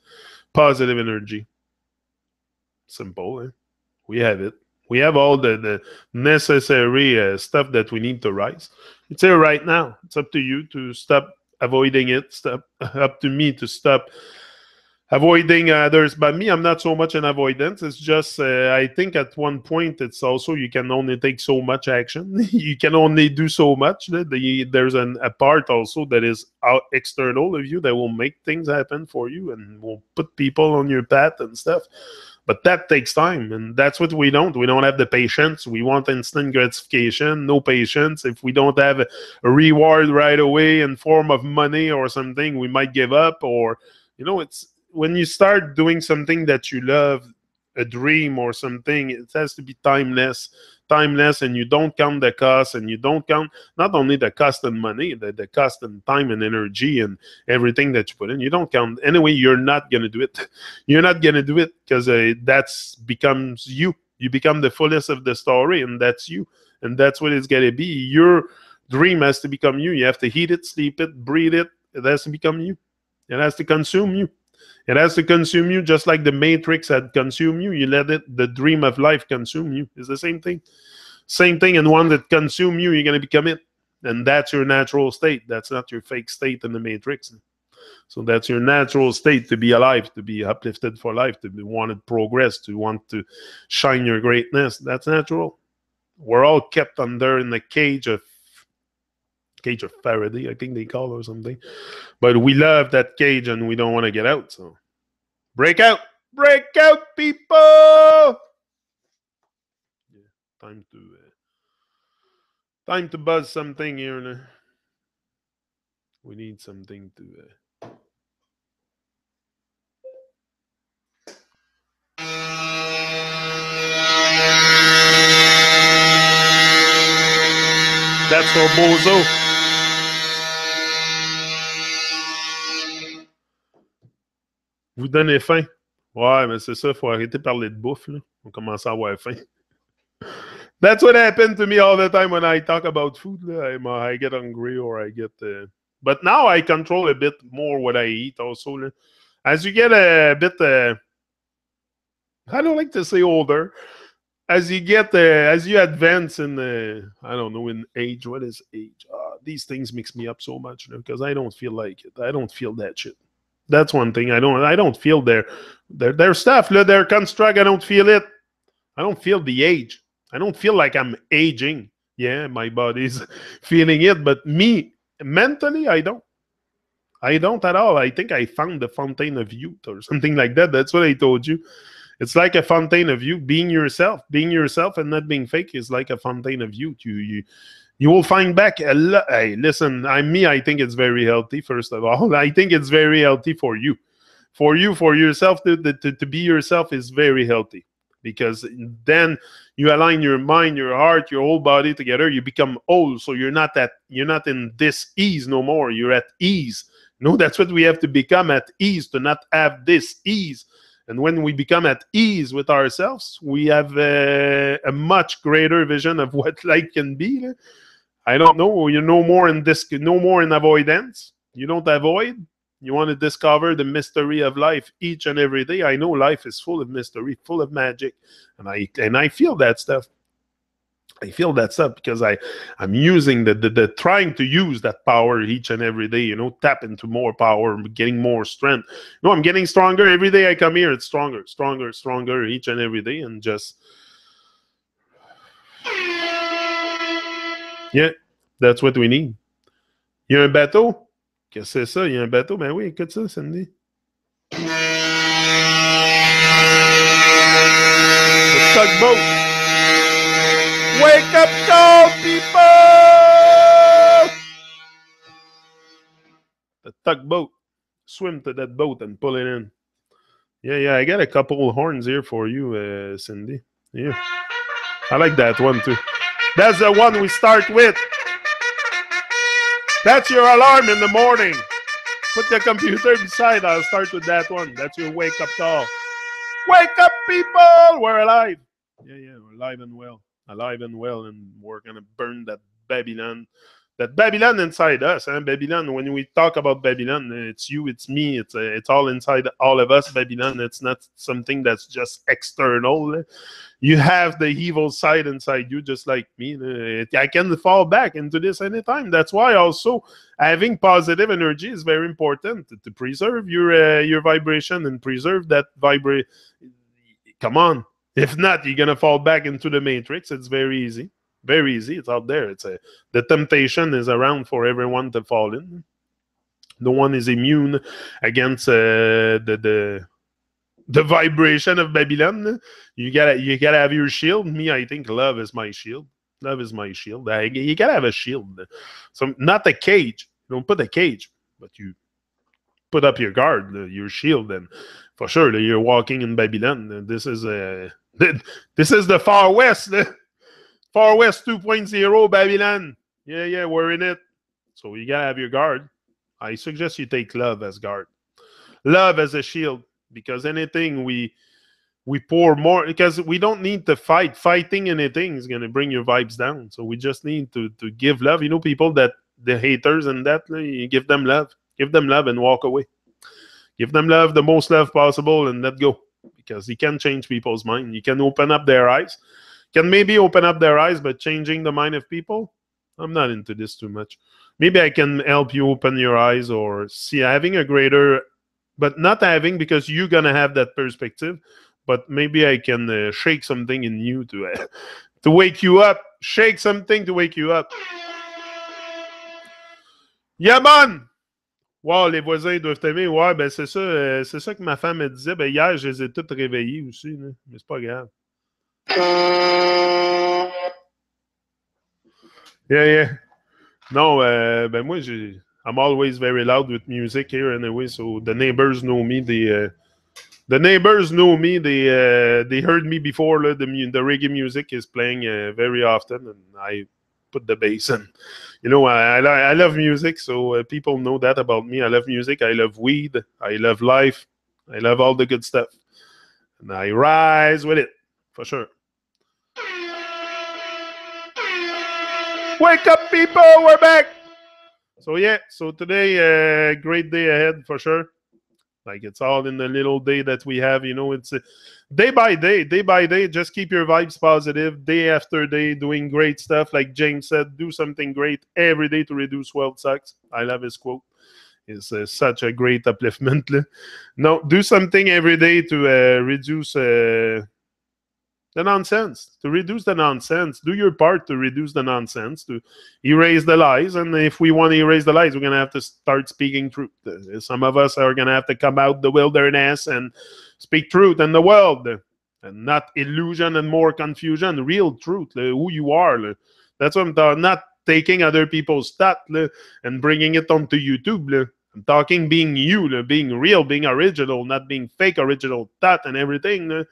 positive energy. Simple, eh? We have it. We have all the necessary stuff that we need to rise. It's here right now. It's up to you to stop avoiding it. Up to me to stop avoiding others. But me, I'm not so much an avoidance. It's just, I think at one point, it's also you can only take so much action. You can only do so much. There's a part also that is external of you that will make things happen for you and will put people on your path and stuff. But that takes time, and that's what we don't. We don't have the patience. We want instant gratification, no patience. If we don't have a reward right away in form of money or something, we might give up. Or, it's when you start doing something that you love, a dream or something, it has to be timeless, and you don't count the cost, and you don't count not only the cost and money, the cost and time and energy and everything that you put in. You don't count. Anyway, you're not going to do it. You're not going to do it because that's becomes you. You become the fullest of the story, and that's you. And that's what it's going to be. Your dream has to become you. You have to heat it, sleep it, breathe it. It has to become you. It has to consume you. It has to consume you just like the Matrix had consumed you. You let the dream of life consume you. It's the same thing. Same thing, and one that consume you, you're going to become it. And that's your natural state. That's not your fake state in the Matrix. So that's your natural state, to be alive, to be uplifted for life, to want to progress, to want to shine your greatness. That's natural. We're all kept under in the cage of Faraday, I think they call it, or something. But we love that cage and we don't want to get out. So break out, people. Yeah, time to buzz something here. Now. We need something to. That's for Bozo. Vous donnez faim. Ouais, mais c'est ça, il faut arrêter de parler de bouffe. Là. On commence à avoir faim. That's what happened to me all the time when I talk about food. Là. I get hungry or I get... But now I control a bit more what I eat also. Là. As you get a bit... I don't like to say older. As you advance in, I don't know, in age. What is age? These things mix me up so much because I don't feel like it. I don't feel that shit. That's one thing. I don't feel their stuff. Their construct. I don't feel it. I don't feel the age. I don't feel like I'm aging. Yeah, my body's feeling it, but me mentally, I don't. I don't at all. I think I found the fountain of youth or something like that. That's what I told you. It's like a fountain of youth. Being yourself and not being fake is like a fountain of youth. You will find back a lot. Hey, listen, I think it's very healthy, first of all. I think it's very healthy for you. For yourself, to be yourself is very healthy. Because then you align your mind, your heart, your whole body together. You become whole. So you're not in dis-ease no more. You're at ease. No, that's what we have to become, at ease, to not have dis-ease. And when we become at ease with ourselves, we have a much greater vision of what life can be. I don't know. You're no more in avoidance. You don't avoid. You want to discover the mystery of life each and every day. I know life is full of mystery, full of magic, and I feel that stuff. I feel that stuff because I'm using the trying to use that power each and every day. Tap into more power, getting more strength. I'm getting stronger every day. I come here, it's stronger each and every day, and just Yeah, that's what we need. Il y a un bateau. Qu'est-ce que c'est ça? Il y a un bateau. Ben oui, écoute ça, Cindy. The tugboat. Wake up call, people! The tugboat. Swim to that boat and pull it in. Yeah, I got a couple horns here for you, Cindy. Yeah. I like that one too. That's the one we start with. That's your alarm in the morning. Put the computer beside. I'll start with that one. That's your wake up call. Wake up, people! We're alive. Yeah, we're alive and well. Alive and well, and we're gonna burn that Babylon. That Babylon inside us, and Babylon. When we talk about Babylon, it's you, it's me, it's all inside all of us. Babylon. It's not something that's just external. You have the evil side inside you, just like me. I can fall back into this anytime. That's why also having positive energy is very important to preserve your vibration and preserve that vibration. Come on. If not, you're gonna fall back into the matrix. It's very easy. Very easy. It's out there. The temptation is around for everyone to fall in. No one is immune against the vibration of Babylon. You gotta have your shield. Me, I think love is my shield. Love is my shield. You gotta have a shield. So not a cage. You don't put a cage, but you put up your guard, your shield, and for sure you're walking in Babylon. This is the Far West. Far West 2.0 Babylon. Yeah, we're in it. So you gotta have your guard. I suggest you take love as guard. Love as a shield. Because anything we pour more, because we don't need to fight. Fighting anything is gonna bring your vibes down. So we just need to give love. You know, people that the haters and that, you give them love. Give them love and walk away. Give them love, the most love possible, and let go. Because you can change people's mind. You can open up their eyes. Can maybe open up their eyes, but changing the mind of people, I'm not into this too much. Maybe I can help you open your eyes or see having a greater, but not having because you're gonna have that perspective. But maybe I can shake something in you to wake you up. Shake something to wake you up. Yeah, man! Wow, les voisins doivent t'aimer. Ouais, ben c'est ça que ma femme me disait. Ben hier, je les ai toutes réveillés aussi, là. Mais c'est pas grave. Yeah. No, ben moi, I'm always very loud with music here anyway, so the neighbors know me. The neighbors know me. They heard me before. The reggae music is playing very often, and I put the bass in. You know, I love music, so people know that about me. I love music. I love weed. I love life. I love all the good stuff. And I rise with it, for sure. Wake up, people! We're back! So yeah, so today, great day ahead, for sure. Like, it's all in the little day that we have, you know, it's day by day, just keep your vibes positive, day after day, doing great stuff. Like James said, do something great every day to reduce world sucks. I love his quote. It's such a great upliftment. No, do something every day to reduce the nonsense, to reduce the nonsense. Do your part to reduce the nonsense, to erase the lies. And if we want to erase the lies, we're going to have to start speaking truth. Some of us are going to have to come out the wilderness and speak truth in the world, and not illusion and more confusion. Real truth, who you are. That's what I'm talking. Not taking other people's stat and bringing it onto YouTube. I'm talking being you, being real, being original, not being fake original that and everything.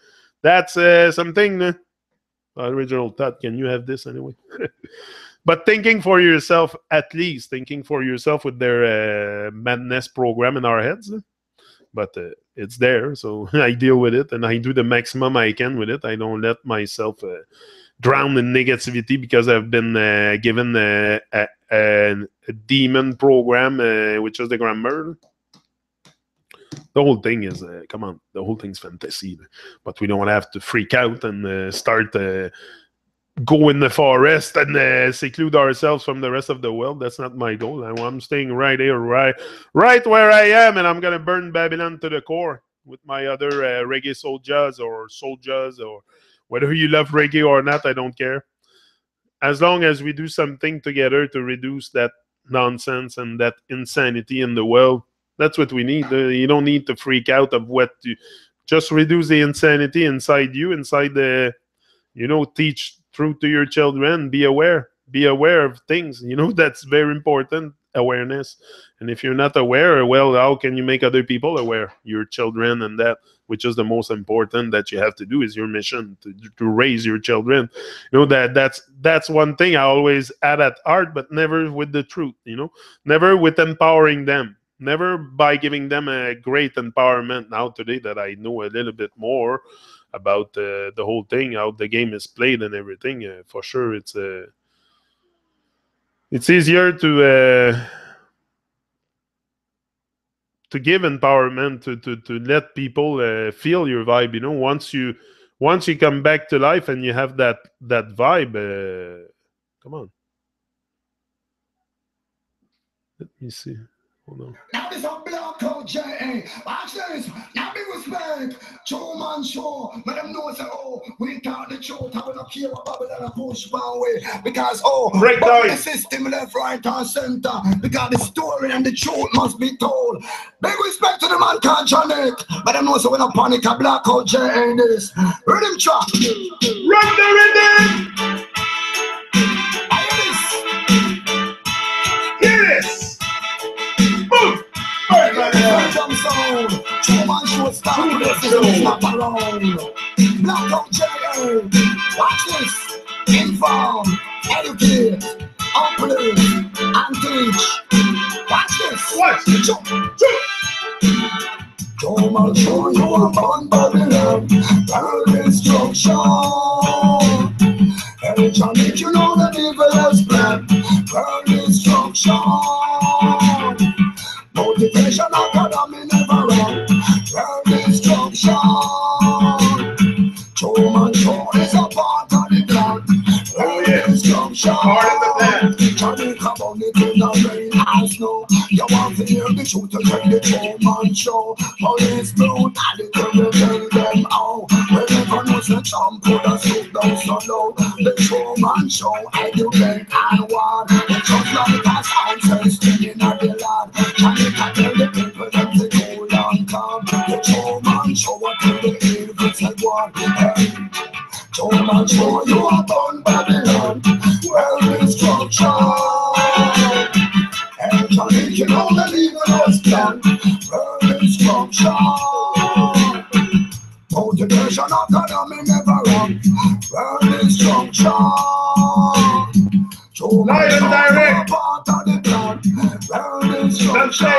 That's something. Original thought. Can you have this anyway? But thinking for yourself, at least thinking for yourself with their madness program in our heads. But it's there, so I deal with it and I do the maximum I can with it. I don't let myself drown in negativity because I've been given a demon program, which is the grammar. The whole thing is, come on, the whole thing's fantasy. But we don't have to freak out and start go in the forest and seclude ourselves from the rest of the world. That's not my goal. I'm staying right here, right where I am, and I'm going to burn Babylon to the core with my other reggae soldiers, or whether you love reggae or not, I don't care. as long as we do something together to reduce that nonsense and that insanity in the world, that's what we need. You don't need to freak out of what you just reduce the insanity inside you, inside the, teach truth to your children. Be aware of things. That's very important, awareness. And if you're not aware, well, how can you make other people aware? Your children, and that, which is the most important that you have to do, is your mission to raise your children. That's one thing I always add at heart, but never with the truth. Never with empowering them. Never by giving them a great empowerment. Now today that I know a little bit more about the whole thing, how the game is played and everything, for sure it's easier to give empowerment, to let people feel your vibe. Once you come back to life and you have that vibe. Come on, let me see. Hold on. Now this a blackout J.A. Watch this. Now be respect. Joe man show. Let them know say, oh, we talk the truth. I will not care what Babylon and push my way. Because, break down the system left, right, and center. Because the story and the truth must be told. Big respect to the man called Janet. Let them know so when I panic a blackout J.A. this. Rhythm track. Run the rhythm. Hear this. Boom! Blackout J.A. Watch this. Inform, educate, uplift, and teach. Watch this. Watch. I'll show you upon Babylon. World instruction. Hey, Johnny, you know the devil has planned. World instruction. Motivation Academy never wrong. World instruction. Truman Show is a part of the plan. World instruction. Part of the plan. Johnny, come on, it in the rain and snow. You want to hear the truth to tell the Truman Show. Police brutality will tell them how. Whenever no such put a soup down so low. The Truman Show, educate and war. It's just like a sound system in the land. Johnny can tell the people that they go long time. The Truman Show, what tell the evil said one. Hey, Truman Show, you are born Babylon. World instruction. Hey, Johnny, you know the legal plan. World instruction. Motivation Academy never wrong. World instruction. Live and direct. Part of the plan. World instruction.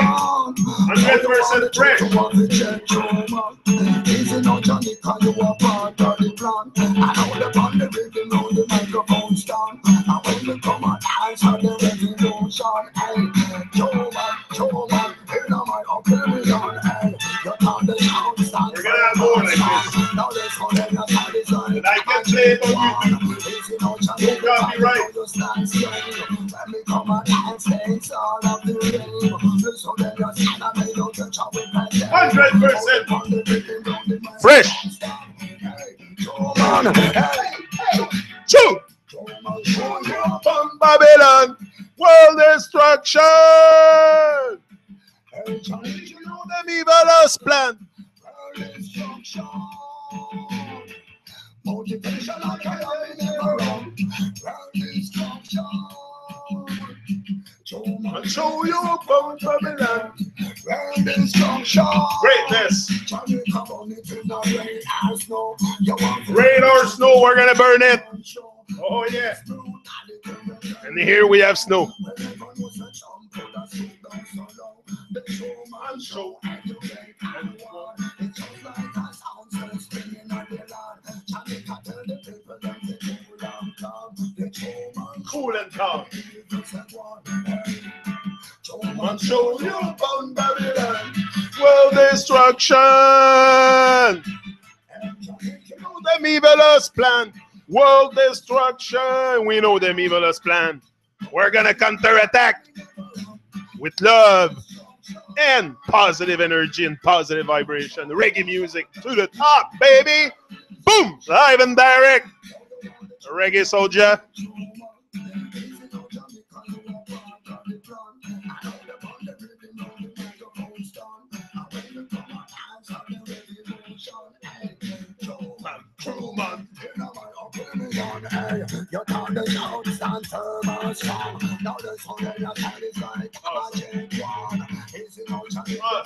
100% fresh. Easy now, Johnny, cause you are part of the plan. I know the band, the rhythm, on the microphone stand. And when we come and dance on the revolution, hey, Joe man, in my opinion, hey, you can't the sound stand. We're gonna have more like this. Now let's go then, that's how it's done. And I can play it on YouTube. Easy now, Johnny, Copyright. you stand still. When we come and dance, it's all of the rain. So then you stand and they don't touch up with my 100% fresh. Choo! From Babylon, world destruction. You know them evilest plan. Motivation Academy never wrong. World instruction. I'll show you from Babylon. World instruction. Greatness. Johnny, come on into the rain and snow. Rain or snow, we're gonna burn it. Oh yeah. And here we have snow. Cool and calm. I'll show you upon Babylon. World destruction. You know them evilest plan. World destruction. We know them evilest plan. We're gonna counterattack with love and positive energy and positive vibration. Reggae music to the top, baby. Boom! Live and direct. Reggae soldier. hey, you thought the sound stand firm and strong. Now the sound in your head is like a change one. Easy now, Johnny, you know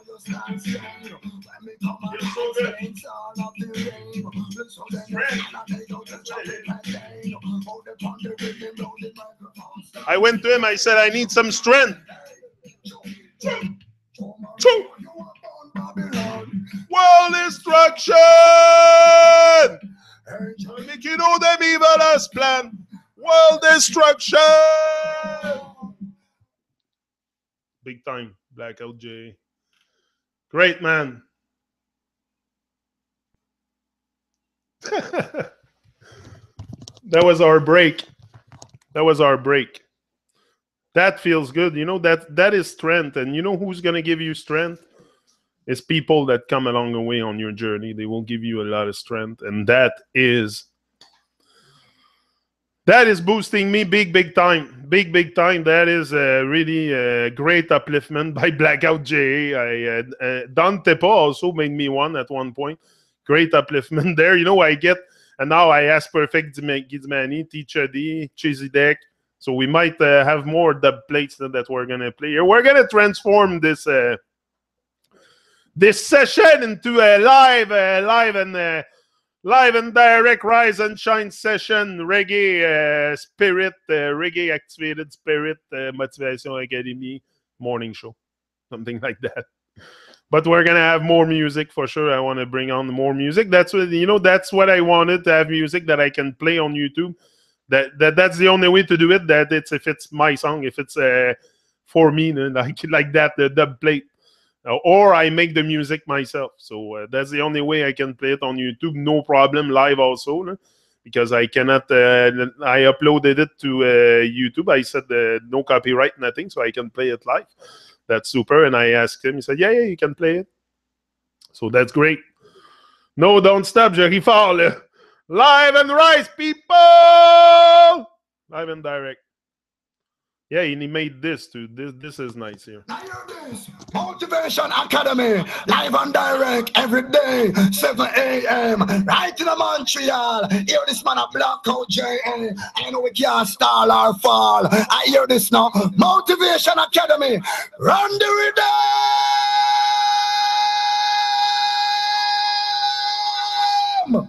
you stand strong. When we come on, it's all of the rain. The sound in your head, they don't just jump in my day. Hold the thunder with them, blow the microphone. I went to him, I said, I need some strength. World destruction! I make you know them evil has planned. World destruction! Big time, Blackout J. Great, man. That was our break. That was our break. That feels good. You know, that is strength. And you know who's going to give you strength? It's people that come along the way on your journey. They will give you a lot of strength. And that is boosting me big time. Big time. That is really a great upliftment by Blackout J. Don Tepa also made me one at one point. Great upliftment there. You know, I get, and now I ask Perfect Gizmani, Teacher D, Cheesy Deck. So we might have more dub plates that we're going to play here. We're going to transform this this session into a live and direct Rise and Shine session, reggae spirit, reggae activated spirit, Motivation Academy morning show, something like that. But we're gonna have more music for sure. I want to bring on more music. That's what that's what I wanted, to have music that I can play on YouTube. That's the only way to do it. That it's if it's my song, if it's for me, like that, the dub plate. Or I make the music myself. So that's the only way I can play it on YouTube. No problem, live also, because I cannot. I uploaded it to YouTube. I said no copyright, nothing, so I can play it live. That's super. And I asked him. He said, "Yeah, you can play it." So that's great. No, don't stop, Jerry Fowler. Live and Rise, people. Live and direct. Yeah, and he made this too. This is nice here. Motivation Academy, live and direct every day, 7 a.m. right in Montreal. Hear this man a Blackout J. I know we can't stall or fall. I hear this now. Motivation Academy, run the rhythm.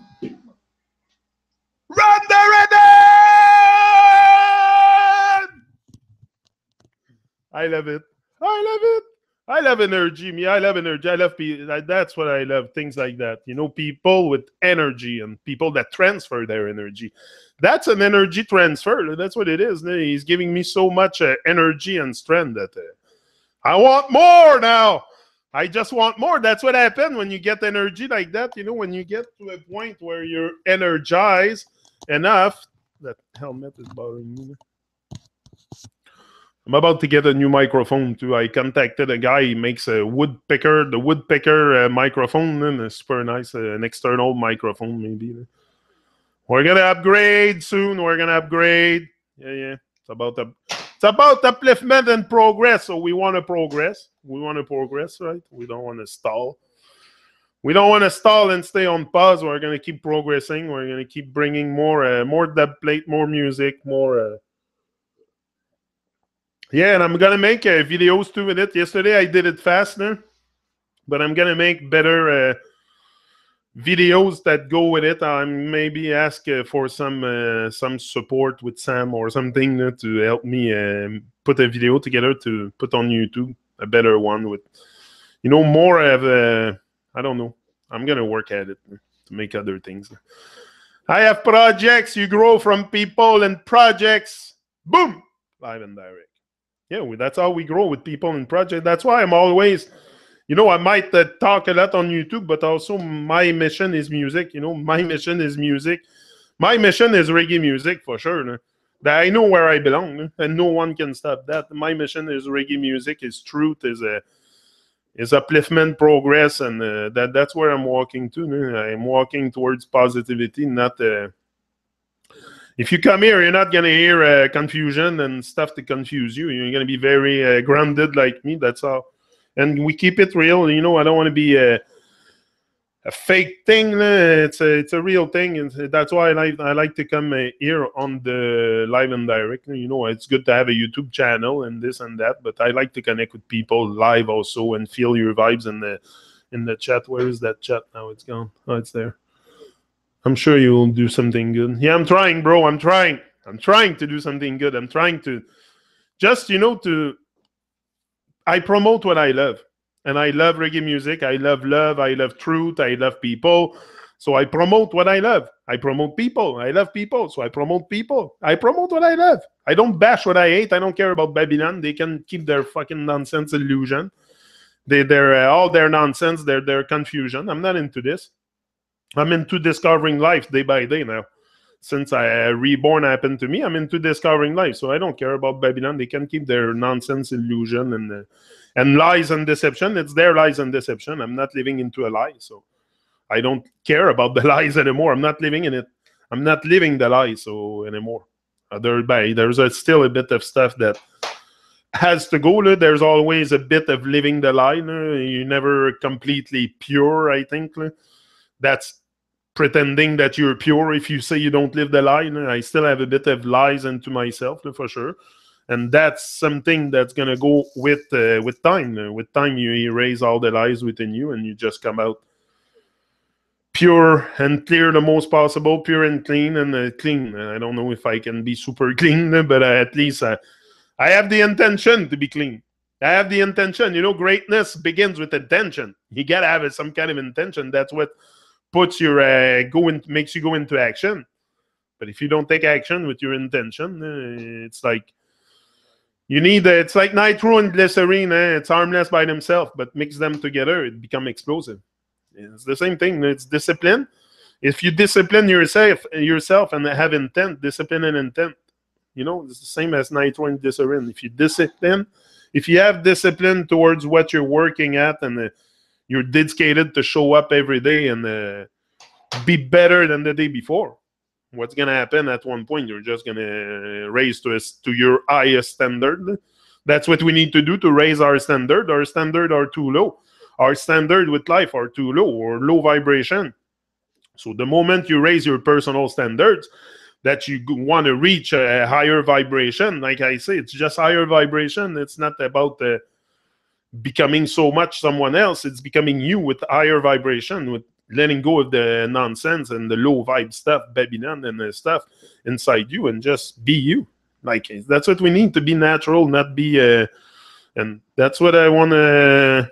Run the rhythm. I love it. I love it. I love energy. Me, I love energy. I love people. That's what I love. Things like that. You know, people with energy and people that transfer their energy. That's an energy transfer. That's what it is. He's giving me so much energy and strength that I want more now. I just want more. That's what happens when you get energy like that. You know, when you get to a point where you're energized enough. That helmet is bothering me. I'm about to get a new microphone too. I contacted a guy. He makes a woodpecker, the woodpecker microphone, and it's super nice. An external microphone, maybe. We're gonna upgrade soon. We're gonna upgrade. Yeah. It's about upliftment and progress. So we want to progress. We want to progress, right? We don't want to stall. We don't want to stall and stay on pause. We're gonna keep progressing. We're gonna keep bringing more dub plate, more music, more. Yeah, and I'm going to make videos too with it. Yesterday I did it faster, but I'm going to make better videos that go with it. I maybe ask for some support with Sam or something to help me put a video together to put on YouTube, a better one with, more of I don't know. I'm going to work at it to make other things. I have projects. You grow from people and projects. Boom! Live and direct. Yeah, that's how we grow with people and projects. That's why I'm always, I might talk a lot on YouTube, but also my mission is music. My mission is music. My mission is reggae music for sure. That I know where I belong, and no one can stop that. My mission is reggae music, is truth, is upliftment, progress, and that's where I'm walking to. I'm walking towards positivity, not. If you come here, you're not going to hear confusion and stuff to confuse you. You're going to be very grounded like me. That's all. And we keep it real. I don't want to be a fake thing. It's a real thing, and that's why I like to come here on the live and direct. You know, it's good to have a YouTube channel and this and that, but I like to connect with people live also and feel your vibes in the chat. Where is that chat now? It's gone. Oh, it's there. I'm sure you will do something good. Yeah, I'm trying, bro. I'm trying to do something good. I'm trying to just, you know, I promote what I love. And I love reggae music. I love love. I love truth. I love people. So I promote what I love. I promote people. I love people. So I promote people. I promote what I love. I don't bash what I hate. I don't care about Babylon. They can keep their fucking nonsense illusion. They're all their nonsense, their confusion. I'm not into this. I'm into discovering life day by day now. Since I reborn happened to me, I'm into discovering life. So I don't care about Babylon. They can keep their nonsense illusion and lies and deception. It's their lies and deception. I'm not living into a lie. So I don't care about the lies anymore. I'm not living in it. I'm not living the lies so anymore. There's still a bit of stuff that has to go. There's always a bit of living the lie. You're never completely pure, I think. That's pretending that you're pure if you say you don't live the lie. I still have a bit of lies into myself, for sure. And that's something that's going to go with time. With time, you erase all the lies within you and you just come out pure and clear the most possible, pure and clean and clean. I don't know if I can be super clean, but at least I have the intention to be clean. I have the intention. You know, greatness begins with intention. You got to have some kind of intention. That's what puts your makes you go into action. But if you don't take action with your intention, it's like you need it's like nitro and glycerine. It's harmless by themselves, but mix them together, it becomes explosive. It's the same thing. It's discipline. If you discipline yourself and have intent, discipline and intent, you know, it's the same as nitro and glycerine. If you have discipline towards what you're working at and you're dedicated to show up every day and be better than the day before, what's going to happen at one point? You're just going to raise to your highest standard. That's what we need to do to raise our standard. Our standard are too low. Our standard with life are too low or low vibration. So the moment you raise your personal standards, that you want to reach a higher vibration, like I say, it's just higher vibration. It's not about becoming so much someone else. It's becoming you with higher vibration, with letting go of the nonsense and the low vibe stuff, Babylon and the stuff inside you, and just be you. Like, that's what we need, to be natural, not be and that's what I want to,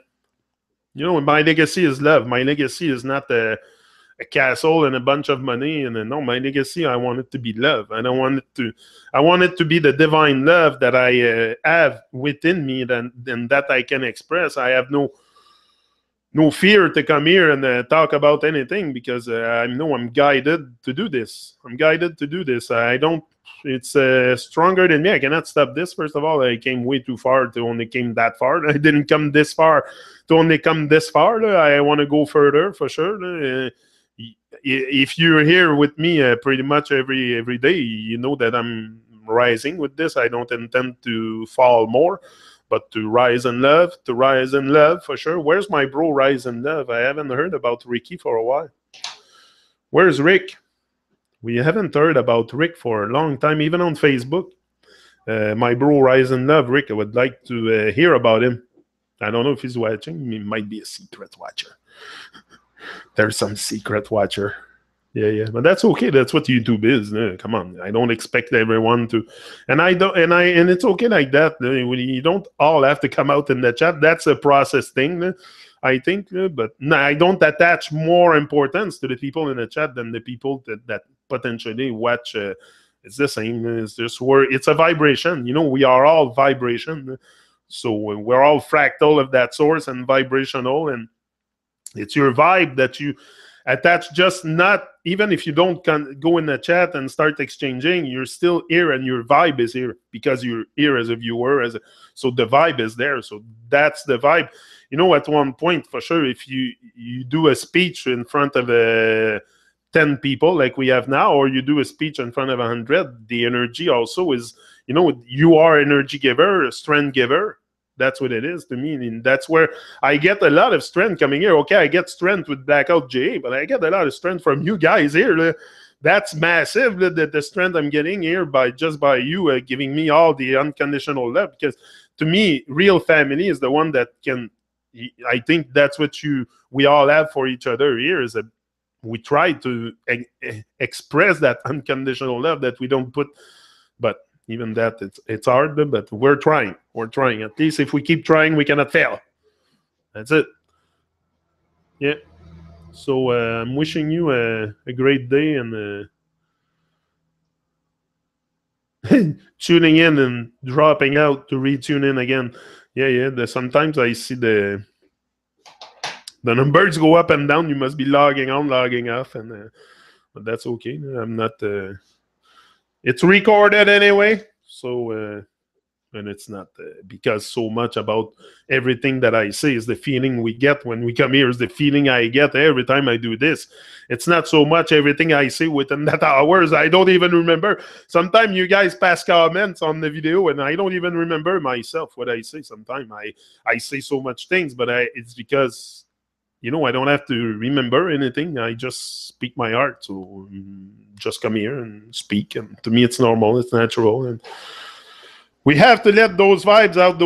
you know, my legacy is love. My legacy is not a castle and a bunch of money. And no, my legacy, I want it to be love. I want it to be the divine love that I have within me, and that I can express. I have no fear to come here and talk about anything, because I know I'm guided to do this. It's stronger than me. I cannot stop this. First of all, I came way too far to only came that far. I didn't come this far to only come this far. I want to go further, for sure. If you're here with me pretty much every day, you know that I'm rising with this. I don't intend to fall more, but to rise in love, for sure. Where's my bro Rise in Love? I haven't heard about Ricky for a while. Where's Rick? We haven't heard about Rick for a long time, even on Facebook. My bro Rise in Love, Rick, I would like to hear about him. I don't know if he's watching. He might be a secret watcher. There's some secret watcher. Yeah, but that's okay. That's what YouTube is. Come on, I don't expect everyone to, and it's okay like that. You don't all have to come out in the chat. That's a process thing, I think. But no, I don't attach more importance to the people in the chat than the people that potentially watch. It's the same. It's just it's a vibration. You know, we are all vibration. So we're all fractal of that source and vibrational, and it's your vibe that you attach. Just not, even if you don't go in the chat and start exchanging, you're still here and your vibe is here, because you're here as a viewer. So the vibe is there. So that's the vibe. You know, at one point, for sure, if you do a speech in front of 10 people like we have now, or you do a speech in front of 100, the energy also is, you know, you are energy giver, a strength giver. that's what it is to me. And that's where I get a lot of strength coming here. Okay, I get strength with Blackout J, but I get a lot of strength from you guys here. That's massive, the strength I'm getting here by you giving me all the unconditional love. Because to me, real family is the one that can. I think that's what we all have for each other here. Is that we try to express that unconditional love that we don't put, but even that it's hard. But we're trying. We're trying. At least if we keep trying, we cannot fail. That's it. Yeah. So I'm wishing you a great day and tuning in and dropping out to retune in again. Yeah. Sometimes I see the numbers go up and down. You must be logging on, logging off, and but that's okay. I'm not. It's recorded anyway, so. And it's not because so much about everything that I say is the feeling we get when we come here, is the feeling I get every time I do this. It's not so much everything I say within that hours. I don't even remember. Sometimes you guys pass comments on the video and I don't even remember myself what I say. Sometimes I say so much things, but it's because, I don't have to remember anything. I just speak my heart. So just come here and speak. And to me, it's normal. It's natural. And we have to let those vibes out,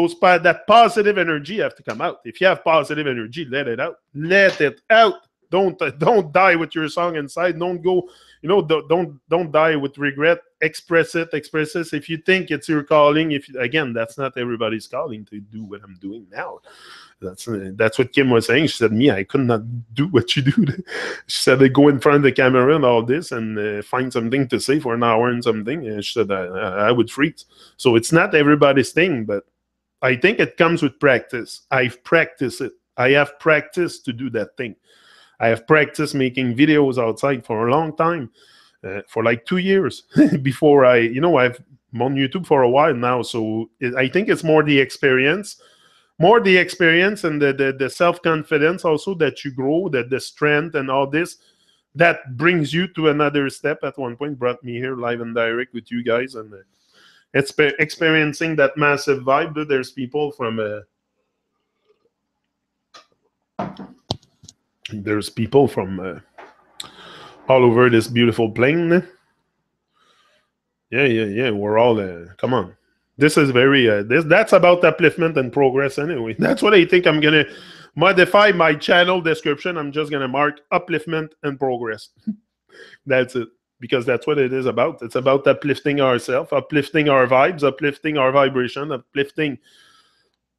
that positive energy have to come out. If you have positive energy, let it out. Let it out. Don't die with your song inside. Don't go, don't die with regret. Express it. If you think it's your calling, again, that's not everybody's calling to do what I'm doing now. That's what Kim was saying. She said, I could not do what you do. She said, they go in front of the camera and all this and find something to say for an hour and something. And she said, I would freeze. So it's not everybody's thing, but I think it comes with practice. I've practiced it. I have practiced to do that thing. I have practiced making videos outside for a long time, for like 2 years before I'm on YouTube for a while now. So I think it's more the experience. More the experience and the self-confidence also that you grow, the strength and all this, that brings you to another step. At one point, brought me here live and direct with you guys and experiencing that massive vibe. There's people from all over this beautiful plane. Yeah. We're all come on. This is very that's about upliftment and progress anyway. That's what I think. I'm gonna modify my channel description. I'm just gonna mark upliftment and progress. That's it, because that's what it is about. It's about uplifting ourselves, uplifting our vibes, uplifting our vibration, uplifting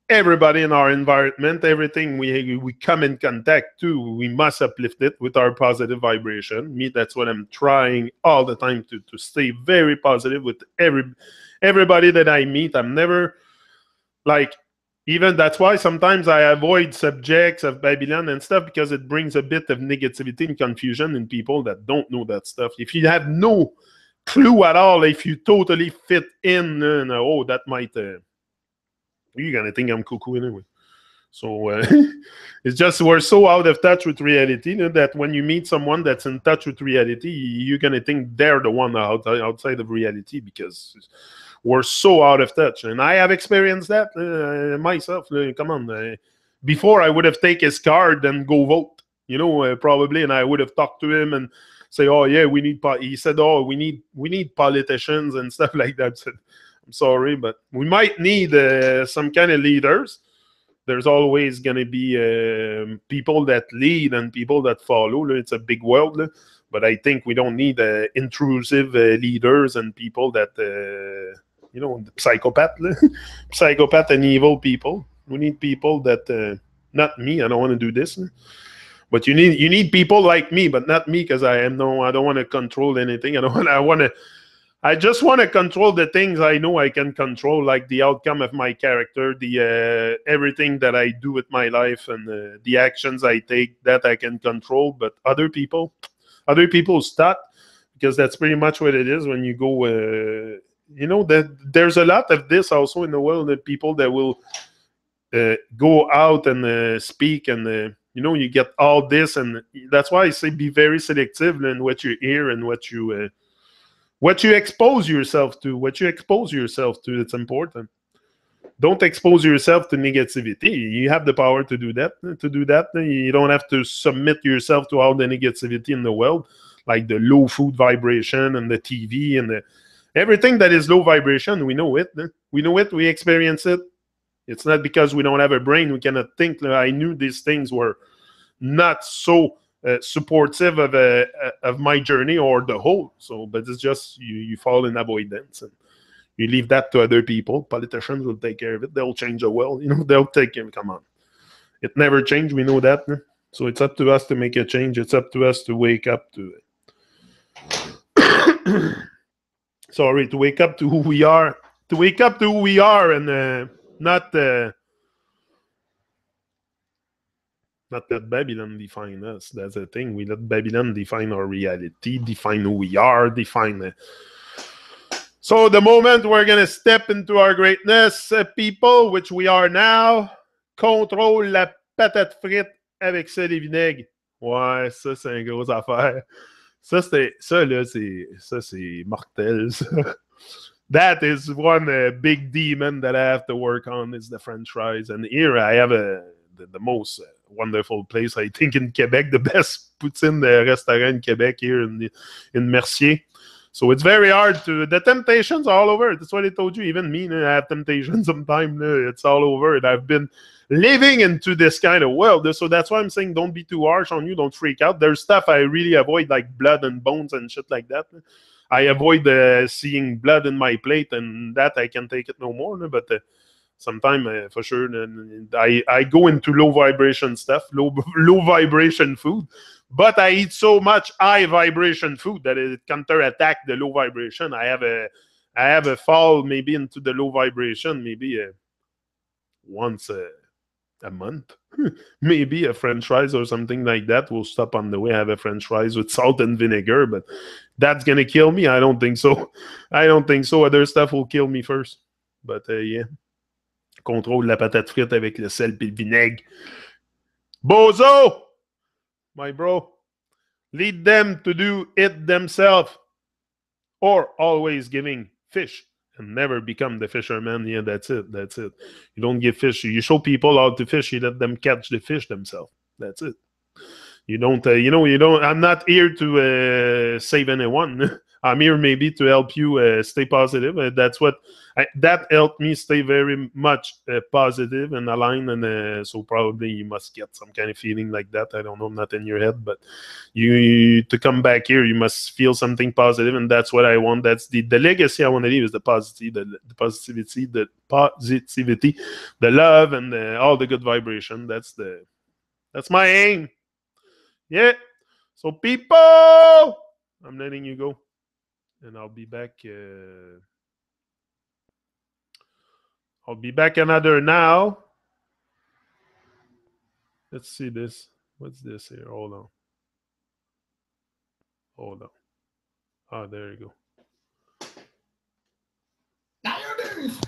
everybody in our environment. Everything we come in contact to, we must uplift it with our positive vibration. Me, that's what I'm trying all the time to stay very positive with everybody that I meet. I'm never even that's why sometimes I avoid subjects of Babylon and stuff, because it brings a bit of negativity and confusion in people that don't know that stuff. If you have no clue at all, if you totally fit in, that might you're gonna think I'm cuckoo anyway. So it's just we're so out of touch with reality that when you meet someone that's in touch with reality, you're gonna think they're the one outside of reality, because we're so out of touch. And I have experienced that myself. Come on, before I would have taken his card and go vote, probably, and I would have talked to him and say, "Oh yeah, we need." He said, "Oh, we need politicians and stuff like that." I said, I'm sorry, but we might need some kind of leaders. There's always going to be people that lead and people that follow. It's a big world, but I think we don't need intrusive leaders and people that, psychopath and evil people. We need people that, not me. I don't want to do this. But you need people like me, but not me, because I don't want to control anything. I just want to control the things I know I can control, like the outcome of my character, the everything that I do with my life, and the actions I take, that I can control. But other people's stuff, because that's pretty much what it is when you go. That there's a lot of this also in the world, that people that will go out and speak, and you get all this, and that's why I say be very selective in what you hear and what you expose yourself to. It's important. don't expose yourself to negativity. You have the power to do that. You don't have to submit yourself to all the negativity in the world, like the low food vibration and the TV and everything that is low vibration. We know it. We know it. We experience it. It's not because we don't have a brain. We cannot think. I knew these things were not so supportive of my journey or the whole. So, but it's just you fall in avoidance and you leave that to other people. Politicians will take care of it. They'll change the world. They'll take care. Come on, it never changed. We know that. So it's up to us to make a change. It's up to us to wake up to it. Sorry, to wake up to who we are. To wake up to who we are and not let Babylon define us. That's the thing. We let Babylon define our reality, define who we are, define. So the moment we're going to step into our greatness, people, which we are now, contrôle la patate frite avec sel et vinaigre. Ouais, ça, c'est une grosse affaire. Ça, c'est mortel, ça. That is one big demon that I have to work on, is the French fries. And here I have the most wonderful place, I think, in Quebec, the best poutine restaurant in Quebec here in Mercier. So it's very hard the temptations all over. That's what I told you. Even me, I have temptations sometimes. It's all over. And I've been living into this kind of world. So that's why I'm saying don't be too harsh on you. Don't freak out. There's stuff I really avoid, like blood and bones and shit like that. I avoid seeing blood in my plate, and that I can take it no more. But sometimes, for sure, I go into low vibration stuff, low vibration food. But I eat so much high vibration food that it counterattack the low vibration. I have a fall maybe into the low vibration, maybe once a month. Maybe a French fries or something like that will stop on the way. I have a French fries with salt and vinegar, but that's gonna kill me. I don't think so. Other stuff will kill me first. But yeah. Contrôle la patate frite avec le sel et le vinaigre. Bozo! My bro, lead them to do it themselves, or always giving fish and never become the fisherman. Yeah, that's it. You don't give fish. You show people how to fish. You let them catch the fish themselves. That's it. You don't. I'm not here to save anyone. I'm here maybe to help you stay positive. That's what that helped me stay very much positive and aligned. And so probably you must get some kind of feeling like that. I don't know, not in your head, but you to come back here, you must feel something positive, and that's what I want. That's the legacy I want to leave, is the positivity, the love, and all the good vibration. That's my aim. Yeah. So people, I'm letting you go. And I'll be back. I'll be back another now. Let's see this. What's this here? Hold on. Oh, there you go. Now this is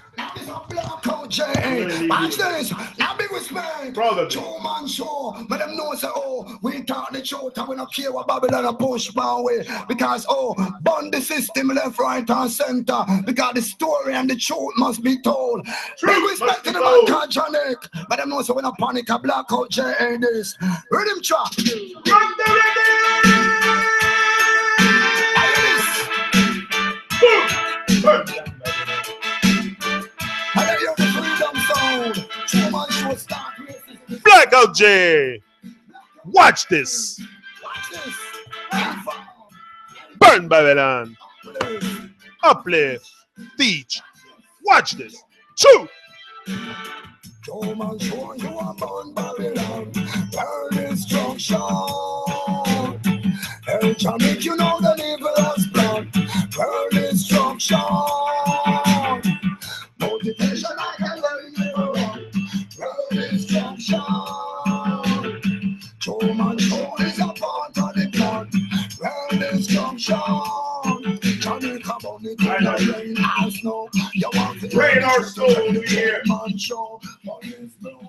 a black out J. Watch this. Now big respect. Two-man show. But them know say, we talk the truth and we don't care what Babylon a push my way. Because, bond the system left, right, and center. Because the story and the truth must be told. Big respect to the man Catholic. But them know say we don't panic a black out J. This. Rhythm track. Run the Blackout J. Watch this. Burn Babylon. Uplift. Teach. Watch this. Chew. Show you are born Babylon. Burn destruction. Hell shall make you know the evil has planned. Burn destruction. Motivation I can learn you wrong. Burn destruction. Show is a part of the plan. Burn destruction. Jamaica money to the rain house no. You want to rain our soul we hear. Man show. Money is blown.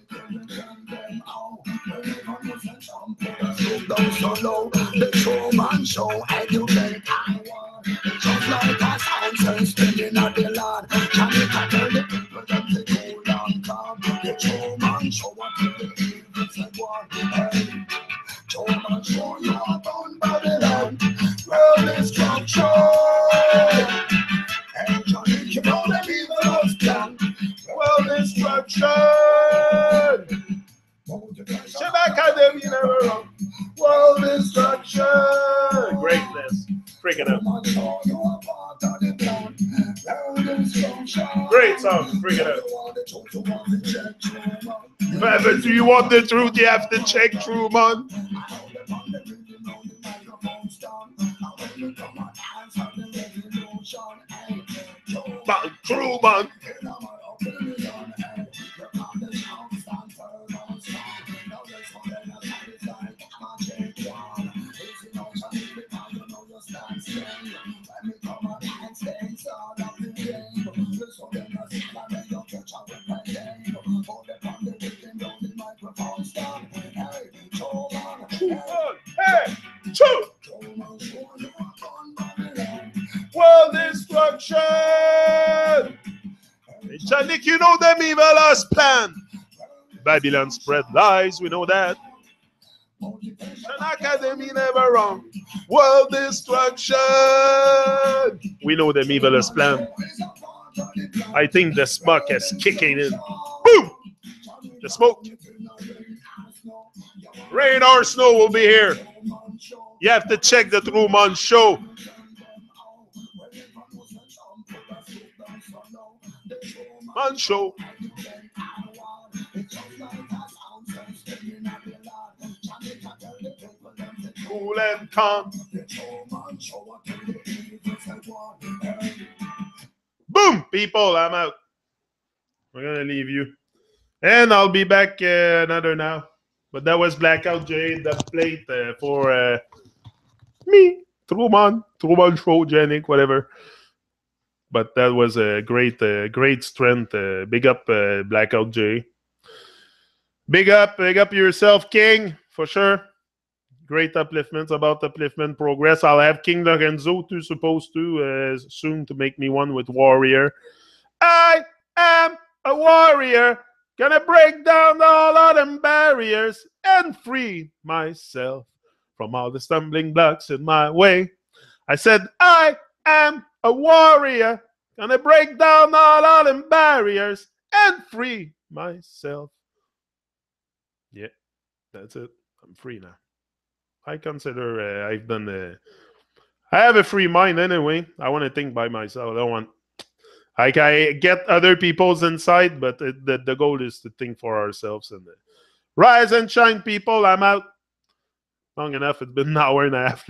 Them out. Whenever you say something, down so low. The showman show educate and one. Just like us ancestors spinning at the land. Jamaica tell the people that they The true man show up to the evil said one. Hey, true man show you up on Babylon. World destruction. Hey, Johnny, you know them evil's plan. World destruction. Academie never wrong. World destruction. Greatness. Freaking out. Great song. Freaking out. If ever do you want the truth, you have to check through, man. True, man. Hey, true. World destruction. Janik, you know them evil's plan. Babylon spread lies, we know that. Academie never wrong. World destruction. We know them evil's plan. I think the smoke is kicking in. Boom! The smoke. Rain or snow will be here. You have to check the True Man Show. Man Show. Cool and calm. Boom, people, I'm out. We're going to leave you. And I'll be back another now. But that was Blackout J, the plate for me, Truman Show, Janik, whatever. But that was a great strength. Big up Blackout J. Big up yourself, King, for sure. Great upliftments about upliftment progress. I'll have King Lorenzo too, supposed to soon to make me one with Warrior. I am a warrior, gonna break down all of them barriers and free myself from all the stumbling blocks in my way. I said, I am a warrior, gonna break down all of them barriers and free myself. Yeah, that's it. I'm free now. I consider I've done. I have a free mind anyway. I want to think by myself. I don't want. I get other people's insight, but the goal is to think for ourselves. And rise and shine, people. I'm out. Long enough. It's been an hour and a half.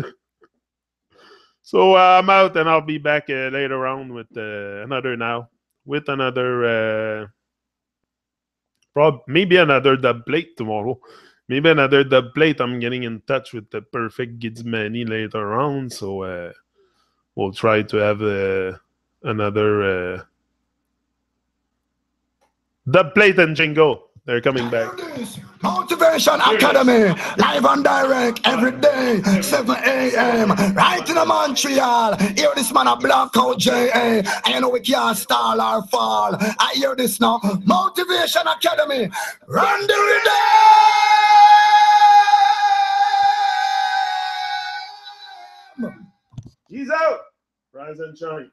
So I'm out, and I'll be back later on with another maybe another dub plate tomorrow. Maybe another dub plate. I'm getting in touch with the perfect Gizmani later on, so we'll try to have another dub plate and jingle. They're coming back. Motivation Academy, live and direct every day, 7 a.m. right in Montreal. Hear this man a Blackout J.A. I know we can't stall or fall. I hear this now. Motivation Academy, run the rhythm. He's out. Rise and shine.